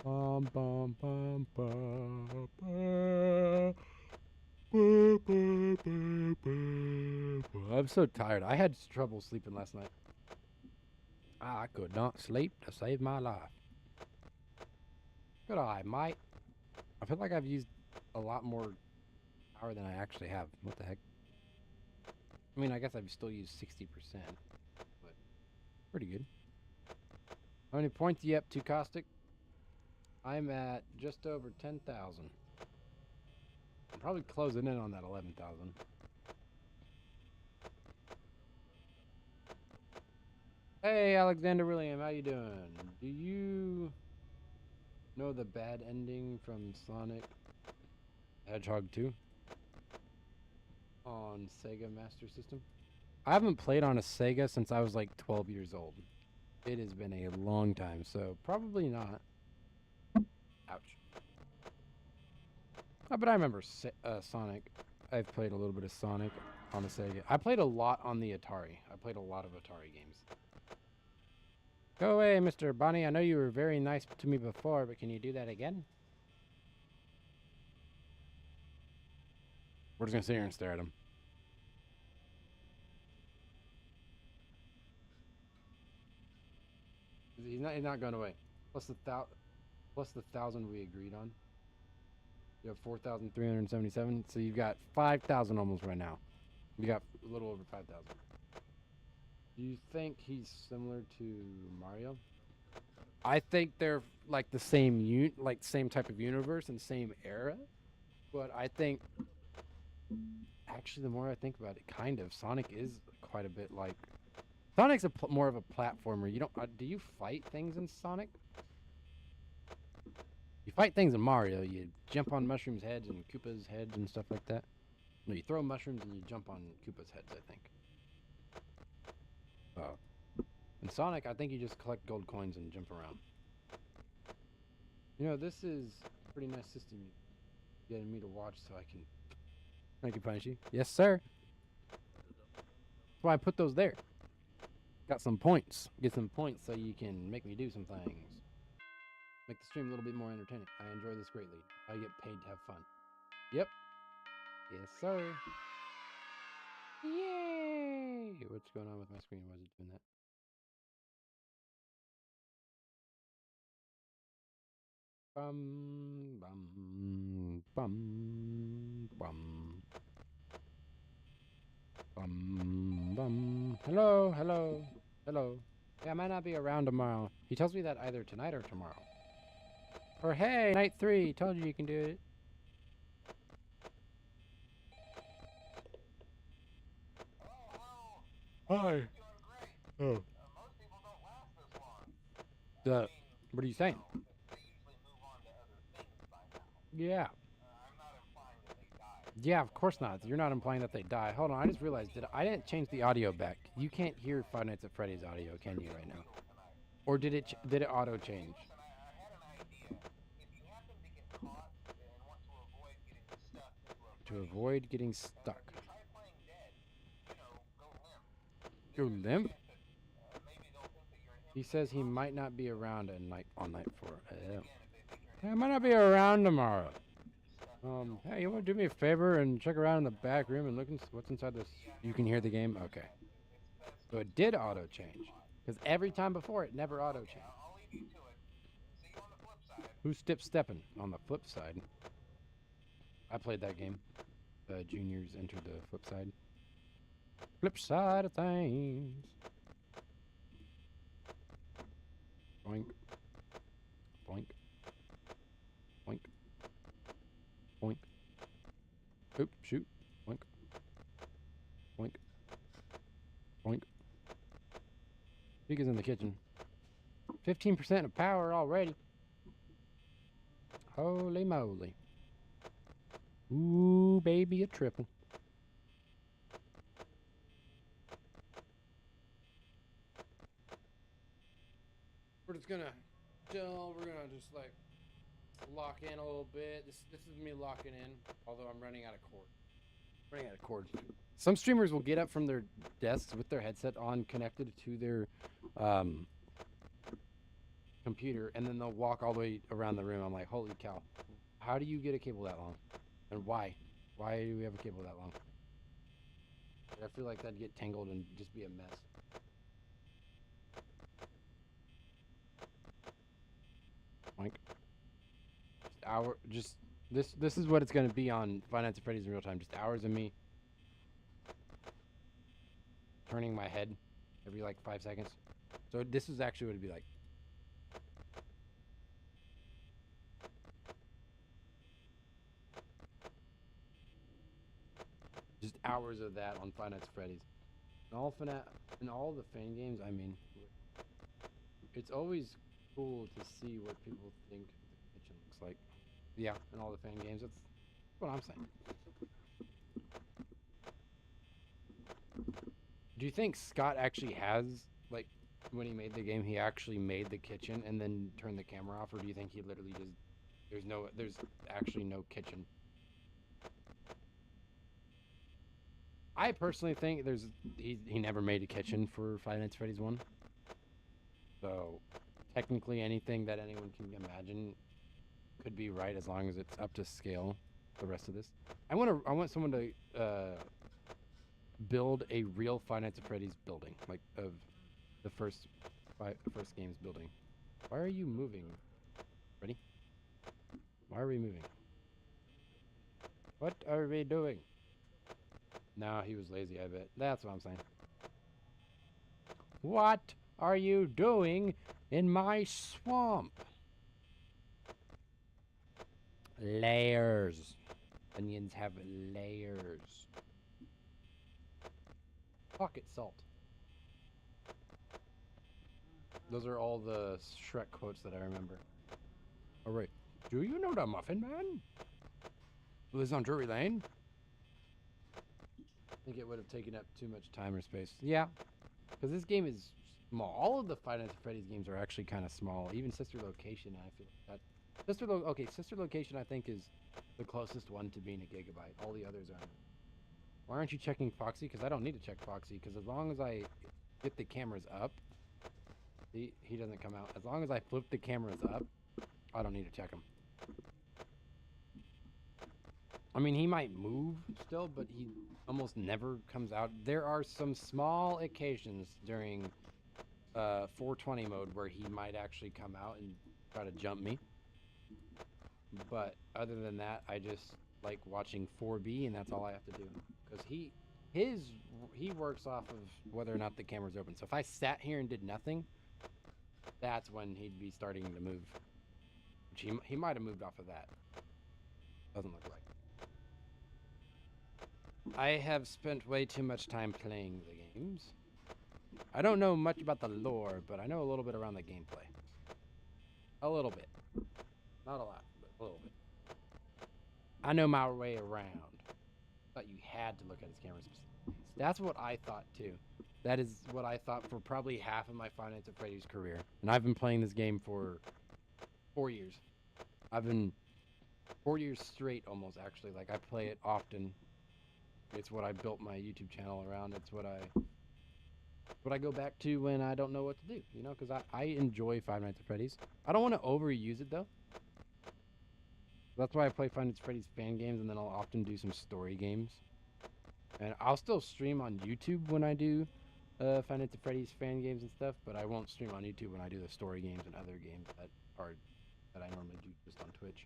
Bum, bum, bum, bum, bum. I'm so tired. I had trouble sleeping last night. I could not sleep to save my life. Good eye, mate. I feel like I've used a lot more power than I actually have. What the heck? I mean, I guess I've still used 60%, but pretty good. How many points are you up to, Caustic? I'm at just over 10,000. I'm probably closing in on that 11,000. Hey, Alexander William, how you doing? Do you know the bad ending from Sonic Hedgehog 2 on Sega Master System? I haven't played on a Sega since I was like 12 years old. It has been a long time, so probably not. Ouch. Oh, but I remember Sonic. I've played a little bit of Sonic on the Sega. I played a lot on the Atari. I played a lot of Atari games. Go away, Mr. Bonnie. I know you were very nice to me before, but can you do that again? We're just gonna sit here and stare at him. He's not going away. Plus the 1,000 we agreed on. You have 4,377, so you've got 5,000 almost right now. You got a little over 5,000. Do you think he's similar to Mario? I think they're like the same same type of universe and same era, but I think actually the more I think about it, kind of Sonic is quite a bit like Sonic's more of a platformer. You don't do you fight things in Sonic? You fight things in Mario. You jump on mushrooms' heads and Koopa's heads and stuff like that. No, you throw mushrooms and you jump on Koopa's heads, I think. In Sonic, I think you just collect gold coins and jump around. You know, this is a pretty nice system you're getting me to watch so I can punish you. Yes, sir. That's why I put those there. Got some points. Get some points so you can make me do some things. Make the stream a little bit more entertaining. I enjoy this greatly. I get paid to have fun. Yep. Yes, sir. Yay! What's going on with my screen? Why is it doing that? Bum, bum, bum, bum. Bum. Hello, hello, hello. Yeah, I might not be around tomorrow. He tells me that either tonight or tomorrow. Or hey, night 3, told you can do it. Hi. Oh. Most people don't last this long. What are you saying? They usually move on to other things by now. Yeah. I'm not implying that they die. Yeah, of course not. You're not implying that they die. Hold on, I just realized I didn't change the audio back. You can't hear Five Nights at Freddy's audio, can you, right now? Or did it auto change? Listen, I had an idea. If you happen to get caught and want to avoid getting stuck into a To avoid getting stuck. try playing dead. You know, go limp. Go limp? Maybe they'll think that you're an He says he might not be around on night 4. I might not be around tomorrow. Hey, you want to do me a favor and check around in the back room and look what's inside this? You can hear the game? Okay. So it did auto change. Because every time before it never auto changed. I'll leave you to it. See you on the flip side. Who's stepping on the flip side? I played that game. juniors entered the flip side. Flip side of things. Boink. Boink. Boink. Boink. Oop, shoot. Boink. Boink. Boink. Pika's in the kitchen. 15% of power already. Holy moly. Ooh, baby, a triple. We're just gonna chill. We're gonna just like lock in a little bit. This is me locking in, although I'm running out of cord. Running out of cord. Some streamers will get up from their desks with their headset on, connected to their computer, and then they'll walk all the way around the room. I'm like, holy cow. How do you get a cable that long? And why? Why do we have a cable that long? I feel like that'd get tangled and just be a mess. Like, this is what it's gonna be on Five Nights at Freddy's in real time. Just hours of me turning my head every like 5 seconds. So this is actually what it'd be like. Just hours of that on Five Nights at Freddy's. And all FNAF and all the fan games, I mean, it's always cool to see what people think the kitchen looks like. Yeah, and all the fan games, that's what I'm saying. Do you think Scott actually has, like, when he made the game, he actually made the kitchen and then turned the camera off? Or do you think he literally just, there's actually no kitchen? I personally think he never made a kitchen for Five Nights at Freddy's 1. So, technically anything that anyone can imagine could be right as long as it's up to scale. The rest of this, I want someone to build a real Five Nights at Freddy's building, like of the first game's building. Why are you moving? Ready? Why are we moving? What are we doing? No, he was lazy, I bet. That's what I'm saying. What are you doing in my swamp? Layers. Onions have layers. Pocket salt. Those are all the Shrek quotes that I remember. Alright. Do you know the Muffin Man? Lives on Drury Lane? I think it would have taken up too much time or space. Yeah. Because this game is small. All of the Five Nights at Freddy's games are actually kind of small. Even Sister Location, I feel like that. Sister Location, I think, is the closest one to being a gigabyte. All the others aren't. Why aren't you checking Foxy? Because I don't need to check Foxy. Because as long as I get the cameras up, he doesn't come out. As long as I flip the cameras up, I don't need to check him. I mean, he might move still, but he almost never comes out. There are some small occasions during 420 mode where he might actually come out and try to jump me. But other than that, I just like watching 4B, and that's all I have to do. Because he works off of whether or not the camera's open. So if I sat here and did nothing, that's when he'd be starting to move. Which he might have moved off of that. Doesn't look like. I have spent way too much time playing the games. I don't know much about the lore, but I know a little bit around the gameplay. A little bit. Not a lot, but a little bit. I know my way around. Thought you had to look at his cameras. That's what I thought too. That is what I thought for probably half of my Five Nights at Freddy's career. And I've been playing this game for 4 years. I've been 4 years straight almost, actually. Like, I play it often. It's what I built my YouTube channel around. It's what I go back to when I don't know what to do, you know, because I enjoy Five Nights at Freddy's. I don't want to overuse it, though. That's why I play Five Nights at Freddy's fan games, and then I'll often do some story games. And I'll still stream on YouTube when I do Five Nights at Freddy's fan games and stuff, but I won't stream on YouTube when I do the story games and other games that I normally do just on Twitch.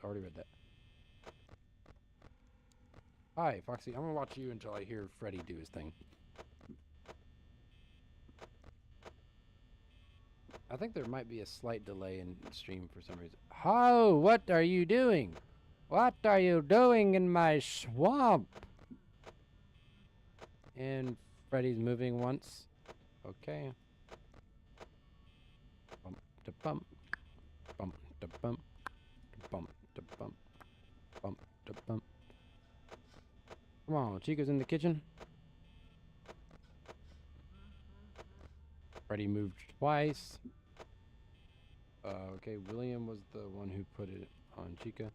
already read that. Hi, Foxy. I'm gonna watch you until I hear Freddy do his thing. I think there might be a slight delay in stream for some reason. Oh, what are you doing? What are you doing in my swamp? And Freddy's moving once. Okay. Bump to bump. Bump to bump. Bump to bump. Bump to bump. Come on, Chica's in the kitchen. Freddy moved twice. Okay, William was the one who put it on Chica.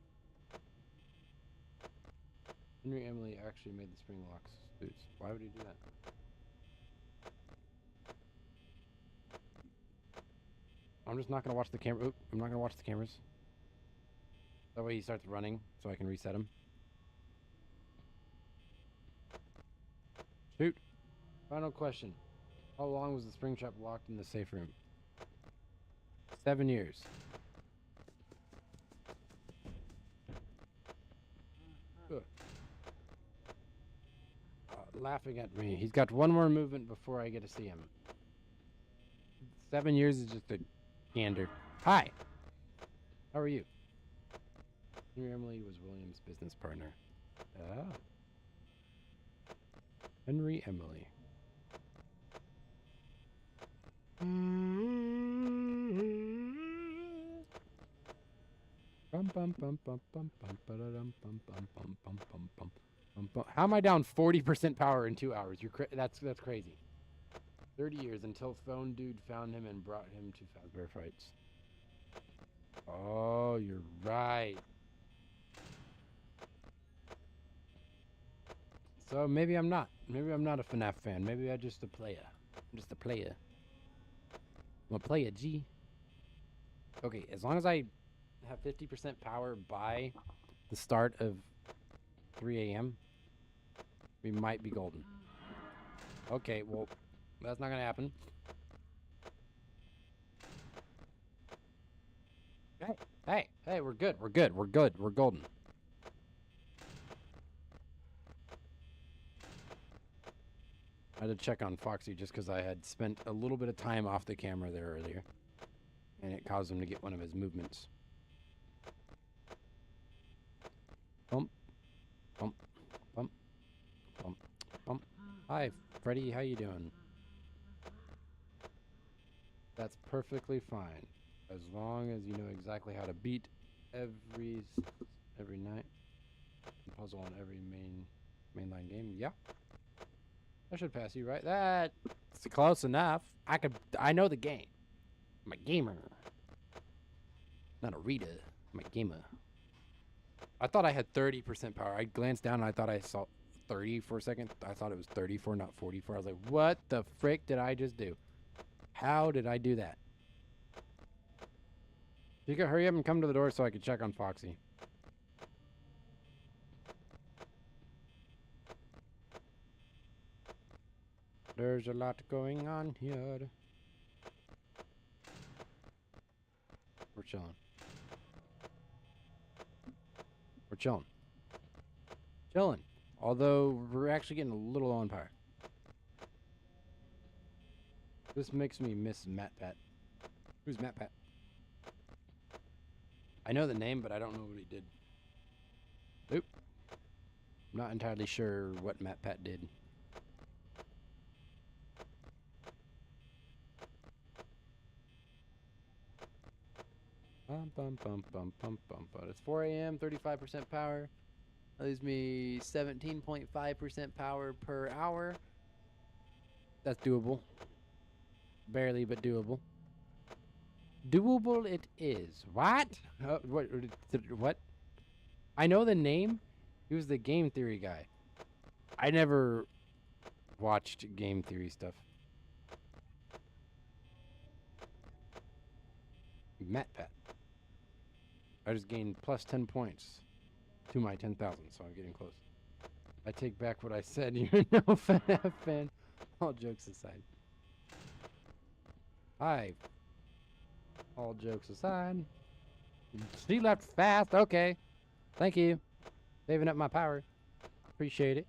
Henry Emily actually made the spring locks boots. Why would he do that? I'm just not gonna watch the camera. Oop, I'm not gonna watch the cameras. That way he starts running, so I can reset him. Shoot. Final question. How long was the spring trap locked in the safe room? 7 years. Laughing at me. He's got one more movement before I get to see him. 7 years is just a gander. Hi. How are you? Henry Emily was William's business partner. Ah. Henry Emily. How am I down 40% power in 2 hours? That's crazy. 30 years until Phone Dude found him and brought him to Fazbear Fights. Oh, you're right. So maybe I'm not. Maybe I'm not a FNAF fan. Maybe I'm just a player. I'm just a player. I'm a player, G. Okay, as long as I have 50% power by the start of 3 a.m., we might be golden. Okay, well, that's not gonna happen. Hey, we're good. We're golden. I had to check on Foxy just because I had spent a little bit of time off the camera there earlier, and it caused him to get one of his movements. Bump, bump, bump, bump, bump. Hi, Freddy. How you doing? That's perfectly fine, as long as you know exactly how to beat every night puzzle on every mainline game. Yeah, I should pass you, right? That's close enough. I know the game. I'm a gamer, not a reader. I'm a gamer. I thought I had 30% power. I glanced down and I thought I saw 30 for a second. I thought it was 34, not 44. I was like, what the frick did I just do? How did I do that? You can hurry up and come to the door so I can check on Foxy. There's a lot going on here. We're chilling. We're chilling. Chilling. Although we're actually getting a little low on power. This makes me miss Matt Pat. Who's Matt Pat? I know the name, but I don't know what he did. Oop. I'm not entirely sure what Matt Pat did. But it's 4 a.m., 35% power. That leaves me 17.5% power per hour. That's doable. Barely, but doable. Doable it is. What? What? I know the name. He was the game theory guy. I never watched game theory stuff. Matt Pat. I just gained plus 10 points to my 10,000, so I'm getting close. I take back what I said. You're no FNAF fan. All jokes aside. Hi. All jokes aside. She left fast. Okay. Thank you. Saving up my power. Appreciate it.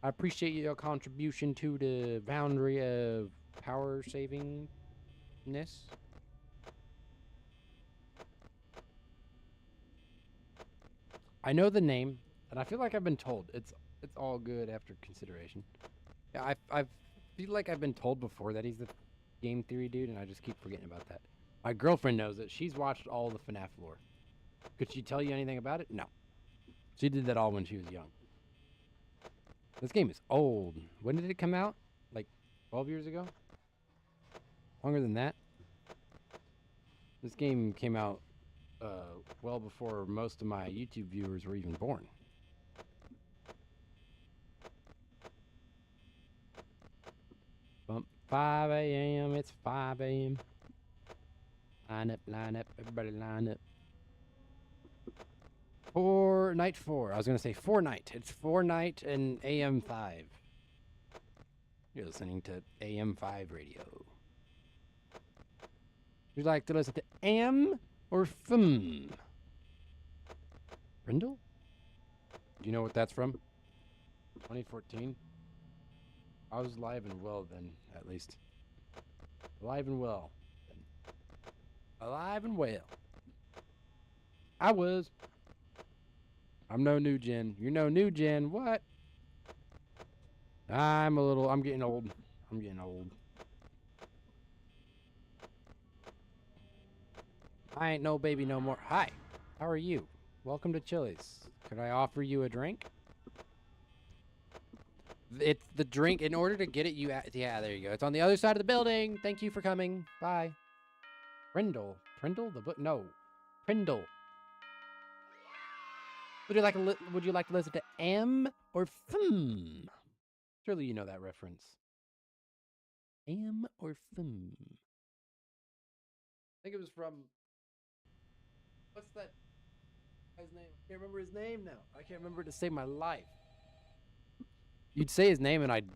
I appreciate your contribution to the boundary of power savingness. I know the name, and I feel like I've been told. It's all good after consideration. Yeah, I feel like I've been told before that he's the game theory dude, and I just keep forgetting about that. My girlfriend knows it. She's watched all the FNAF lore. Could she tell you anything about it? No. She did that all when she was young. This game is old. When did it come out? Like 12 years ago? Longer than that? This game came out well before most of my YouTube viewers were even born. Bump 5 a.m. It's 5 a.m. Line up, everybody line up. Night 4. I was going to say Fortnite. It's Fortnite and AM 5. You're listening to AM 5 radio. Would you like to listen to AM or FM? Brindle? Do you know what that's from? 2014? I was alive and well then, at least. Alive and well. Alive and well. I was. I'm no new gen. You're no new gen. What? I'm getting old. I'm getting old. I ain't no baby no more. Hi. How are you? Welcome to Chili's. Could I offer you a drink? It's the drink. In order to get it, yeah, there you go. It's on the other side of the building. Thank you for coming. Bye. Prindle. Prindle? The book? No. Prindle. Would you like to listen to M or F? Surely you know that reference. M or F? I think it was from. What's that guy's name? I can't remember his name now. I can't remember to save my life. You'd say his name and I'd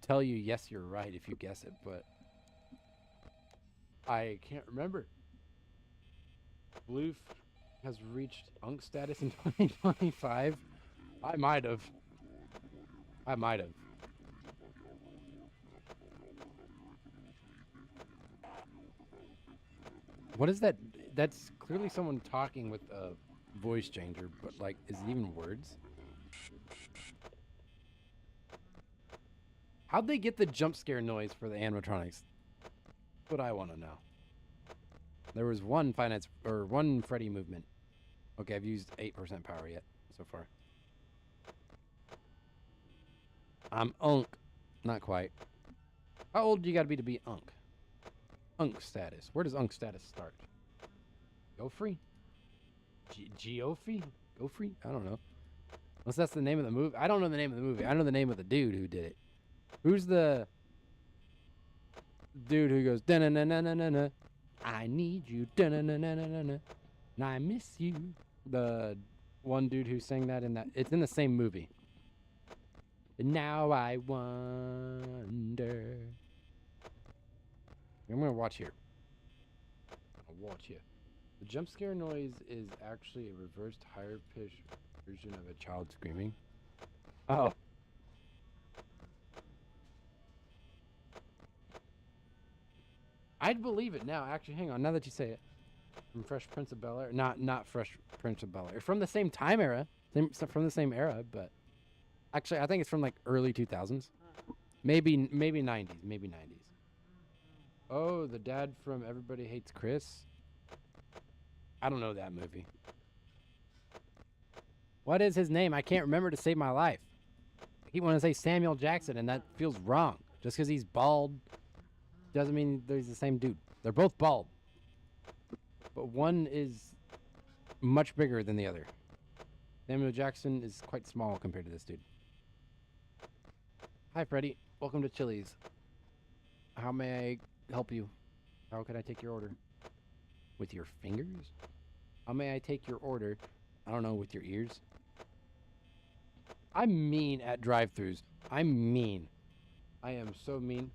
tell you, yes, you're right if you guess it, but I can't remember. Bloof has reached Unk status in 2025. I might have. What is that? That's clearly someone talking with a voice changer, but like, is it even words? How'd they get the jump scare noise for the animatronics? That's what I want to know. There was one Freddy movement. Okay, I've used 8% power yet so far. I'm Unk. Not quite. How old do you gotta be to be Unk? Unk status. Where does Unk status start? Go free? Geoffrey? Go free? I don't know. Unless that's the name of the movie. I don't know the name of the movie. I know the name of the dude who did it. Who's the dude who goes da-na-na-na-na-na? I need you, da-na-na-na-na-na, and I miss you. The one dude who sang that in that. It's in the same movie. And now I wonder. I'm gonna watch here. I'll watch here. The jump scare noise is actually a reversed higher pitch version of a child screaming. Oh. I'd believe it now. Actually, hang on. Now that you say it, from Fresh Prince of Bel-Air, not Fresh Prince of Bel-Air, from the same time era, from the same era, but actually, I think it's from like early 2000s, maybe 90s, maybe 90s. Oh, the dad from Everybody Hates Chris. I don't know that movie. What is his name? I can't remember to save my life. I keep wanting to say Samuel Jackson, and that feels wrong. Just because he's bald doesn't mean he's the same dude. They're both bald. But one is much bigger than the other. Samuel Jackson is quite small compared to this dude. Hi, Freddy. Welcome to Chili's. How may I help you? How can I take your order? With your fingers? How may I take your order? I don't know, with your ears? I'm mean at drive-thrus. I'm mean. I am so mean.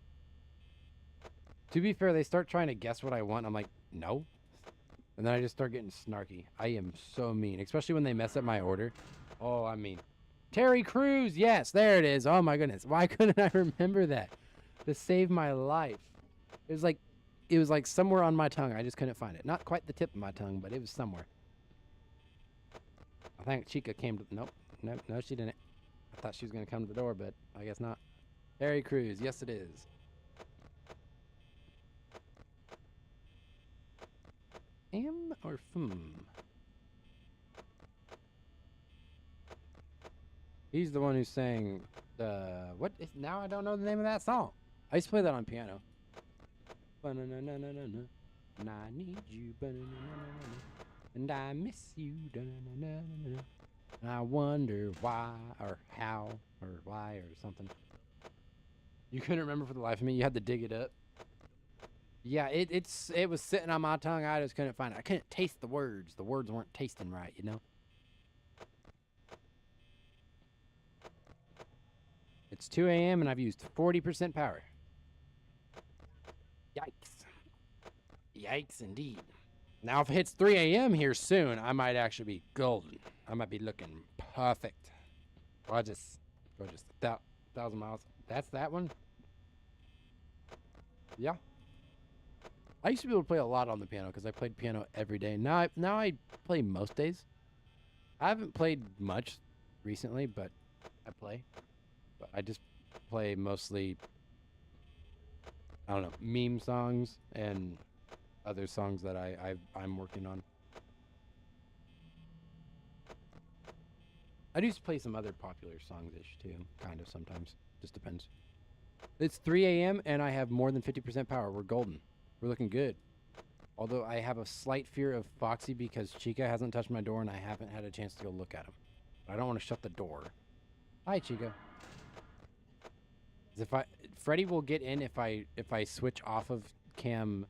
To be fair, they start trying to guess what I want. I'm like, no. And then I just start getting snarky. I am so mean, especially when they mess up my order. Oh, I mean, Terry Crews. Yes, there it is. Oh my goodness. Why couldn't I remember that? To save my life. It was like somewhere on my tongue. I just couldn't find it. Not quite the tip of my tongue, but it was somewhere. I think Chica came to... Nope. No, she didn't. I thought she was going to come to the door, but I guess not. Terry Crews. Yes, it is. M or fm? He's the one who sang what is, now I don't know the name of that song. I used to play that on piano. Ba-na-na-na-na-na-na. And I need you, ba-na-na-na-na-na. And I miss you, da-na-na-na-na-na. And I wonder why or how or why or something. You couldn't remember for the life of me. You had to dig it up. Yeah, it was sitting on my tongue. I just couldn't find it. I couldn't taste the words. The words weren't tasting right, you know? It's 2 a.m. and I've used 40% power. Yikes. Yikes indeed. Now, if it hits 3 a.m. here soon, I might actually be golden. I might be looking perfect. Gorgeous. Gorgeous. 1,000 miles. That's that one? Yeah. I used to be able to play a lot on the piano because I played piano every day. Now I play most days. I haven't played much recently, but I play. But I just play mostly, I don't know, meme songs and other songs that I'm working on. I do play some other popular songs-ish too, kind of sometimes. Just depends. It's 3 a.m. and I have more than 50% power. We're golden. We're looking good. Although I have a slight fear of Foxy because Chica hasn't touched my door and I haven't had a chance to go look at him. I don't want to shut the door. Hi, Chica. Freddy will get in if I switch off of cam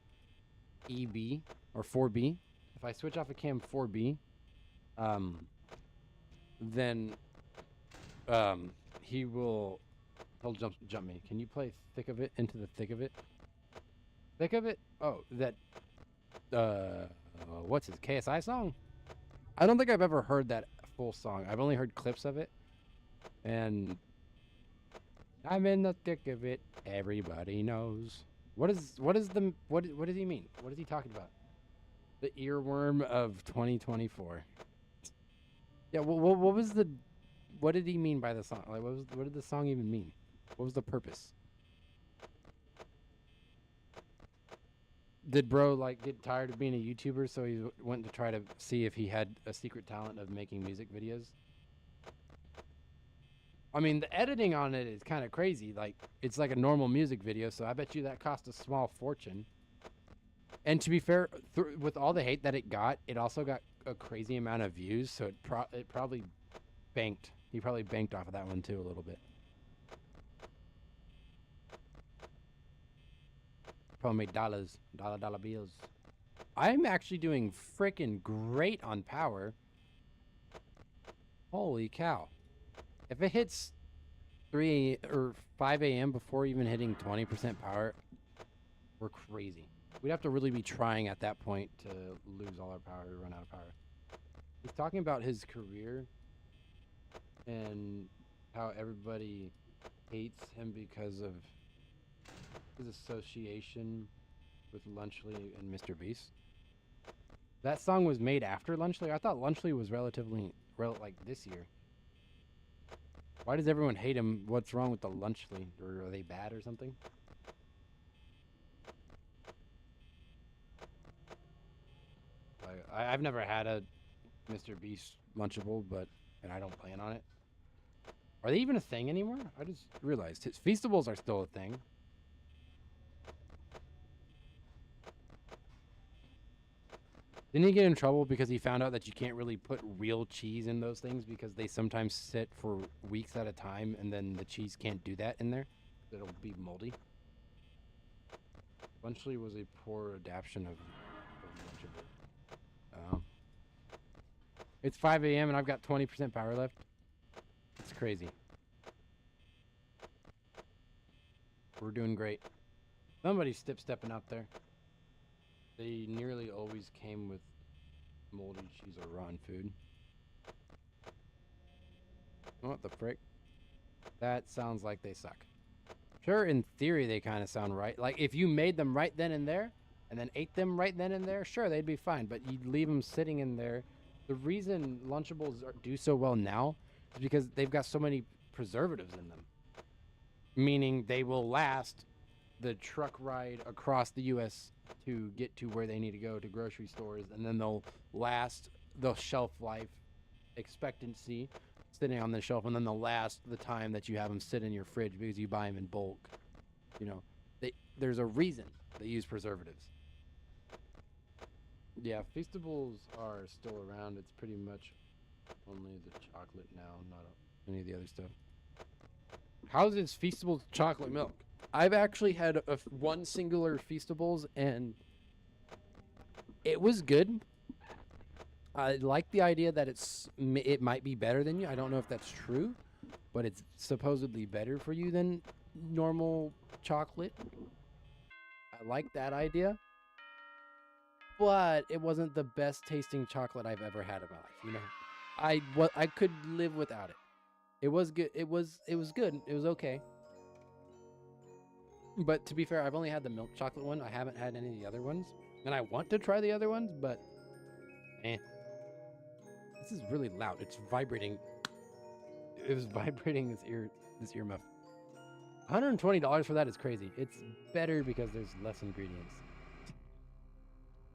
EB or 4B. If I switch off of cam 4B, then he'll jump me. Can you play Thick of It into the thick of it? Thick of It? Oh, that what's his KSI song? I don't think I've ever heard that full song. I've only heard clips of it. And I'm in the thick of it. Everybody knows. What does he mean? What is he talking about? The earworm of 2024. Yeah, what did he mean by the song? Like, what did the song even mean? What was the purpose? Did bro like get tired of being a YouTuber, so he went to try to see if he had a secret talent of making music videos? I mean, the editing on it is kind of crazy. Like, it's like a normal music video, so I bet you that cost a small fortune. And to be fair, with all the hate that it got, it also got a crazy amount of views, so it probably banked. He probably banked off of that one too a little bit. Probably made dollar bills. I'm actually doing freaking great on power. Holy cow. If it hits 3 or 5 a.m. before even hitting 20% power, we're crazy. We'd have to really be trying at that point to lose all our power, run out of power. He's talking about his career and how everybody hates him because of his association with Lunchley and Mr. Beast. That song was made after Lunchley? I thought Lunchley was relatively, like, this year. Why does everyone hate him? What's wrong with the Lunchley? Or are they bad or something? I've never had a Mr. Beast Lunchable, and I don't plan on it. Are they even a thing anymore? I just realized his Feastables are still a thing. Didn't he get in trouble because he found out that you can't really put real cheese in those things because they sometimes sit for weeks at a time and then the cheese can't do that in there? It'll be moldy. Lunchley was a poor adaptation of Lunchable. It's 5 a.m. and I've got 20% power left. It's crazy. We're doing great. Somebody's stepping out there. They nearly always came with moldy cheese or rotten food. What the frick? That sounds like they suck. Sure, in theory, they kind of sound right. Like, if you made them right then and there, and then ate them right then and there, sure, they'd be fine. But you'd leave them sitting in there. The reason Lunchables do so well now is because they've got so many preservatives in them. Meaning they will last the truck ride across the U.S. to get to where they need to go to grocery stores. And then they'll last the shelf life expectancy sitting on the shelf, and then they'll last the time that you have them sit in your fridge because you buy them in bulk. You know, there's a reason they use preservatives. Yeah, Feastables are still around. It's pretty much only the chocolate now, not any of the other stuff. How's this Feastables chocolate milk? I've actually had one singular Feastables, and it was good. I like the idea that it might be better than you. I don't know if that's true, but it's supposedly better for you than normal chocolate. I like that idea, but it wasn't the best tasting chocolate I've ever had in my life. You know, I could live without it. It was good. It was good. It was okay. But to be fair, I've only had the milk chocolate one. I haven't had any of the other ones, and I want to try the other ones, but eh. This is really loud. It's vibrating. It was vibrating this earmuff. $120 for that is crazy. It's better because there's less ingredients.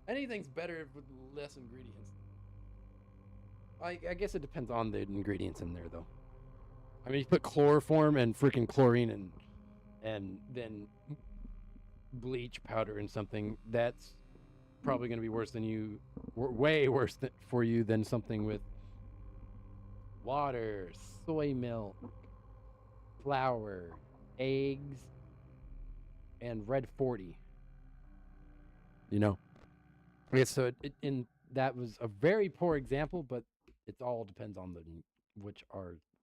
Anything's better with less ingredients. I guess it depends on the ingredients in there, though. I mean, you put chloroform and freaking chlorine and then bleach powder in something, that's probably going to be worse than you, way worse for you than something with water, soy milk, flour, eggs, and red 40. You know? I guess so. That was a very poor example, but it all depends on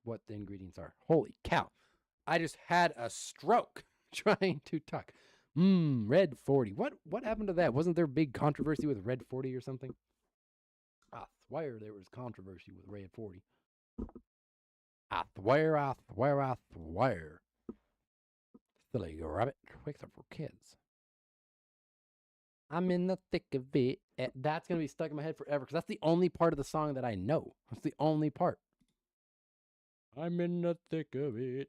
what the ingredients are. Holy cow! I just had a stroke trying to talk. Red 40. What happened to that? Wasn't there big controversy with red 40 or something? I swear there was controversy with red 40. I swear. Silly rabbit. Wakes up for kids. I'm in the thick of it. That's going to be stuck in my head forever because that's the only part of the song that I know. That's the only part. I'm in the thick of it.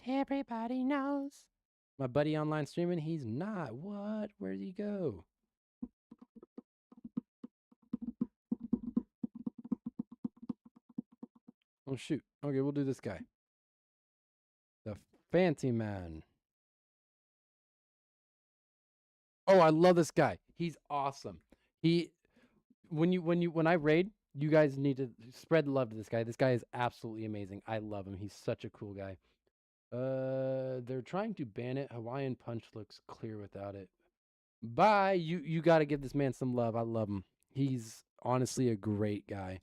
Everybody knows. My buddy online streaming, he's not. What? Where'd he go? Oh, shoot. Okay, we'll do this guy. The Fancy Man. Oh, I love this guy. He's awesome. When I raid, you guys need to spread love to this guy. This guy is absolutely amazing. I love him. He's such a cool guy. They're trying to ban it. Hawaiian Punch looks clear without it. Bye. You got to give this man some love. I love him. He's honestly a great guy.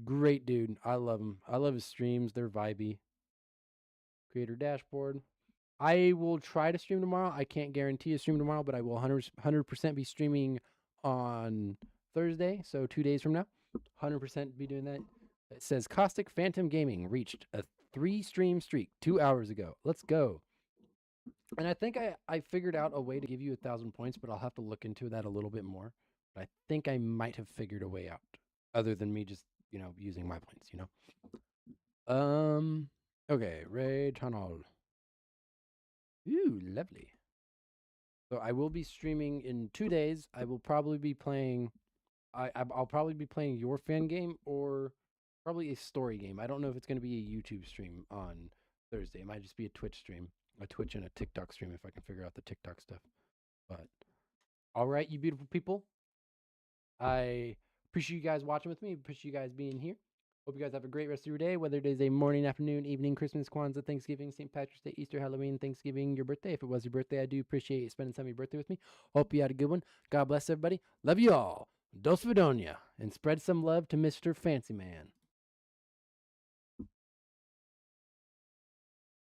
Great dude. I love him. I love his streams. They're vibey. Creator dashboard. I will try to stream tomorrow. I can't guarantee a stream tomorrow, but I will 100% be streaming on Thursday, so 2 days from now. 100% be doing that. It says Caustic Phantom Gaming reached a 3-stream streak 2 hours ago. Let's go. And I think I figured out a way to give you 1,000 points, but I'll have to look into that a little bit more. But I think I might have figured a way out other than me just, using my points, Okay, Raid Tunnel. Ooh, lovely. So I will be streaming in 2 days. I will probably be playing I'll probably be playing your fan game or probably a story game. I don't know if it's going to be a YouTube stream on Thursday. It might just be a Twitch stream, a Twitch and a TikTok stream if I can figure out the TikTok stuff. But all right, you beautiful people. I appreciate you guys watching with me. Appreciate you guys being here. Hope you guys have a great rest of your day, whether it is a morning, afternoon, evening, Christmas, Kwanzaa, Thanksgiving, St. Patrick's Day, Easter, Halloween, Thanksgiving, your birthday. If it was your birthday, I do appreciate you spending some of your birthday with me. Hope you had a good one. God bless everybody. Love you all. Dos Vidonia. And spread some love to Mr. Fancy Man.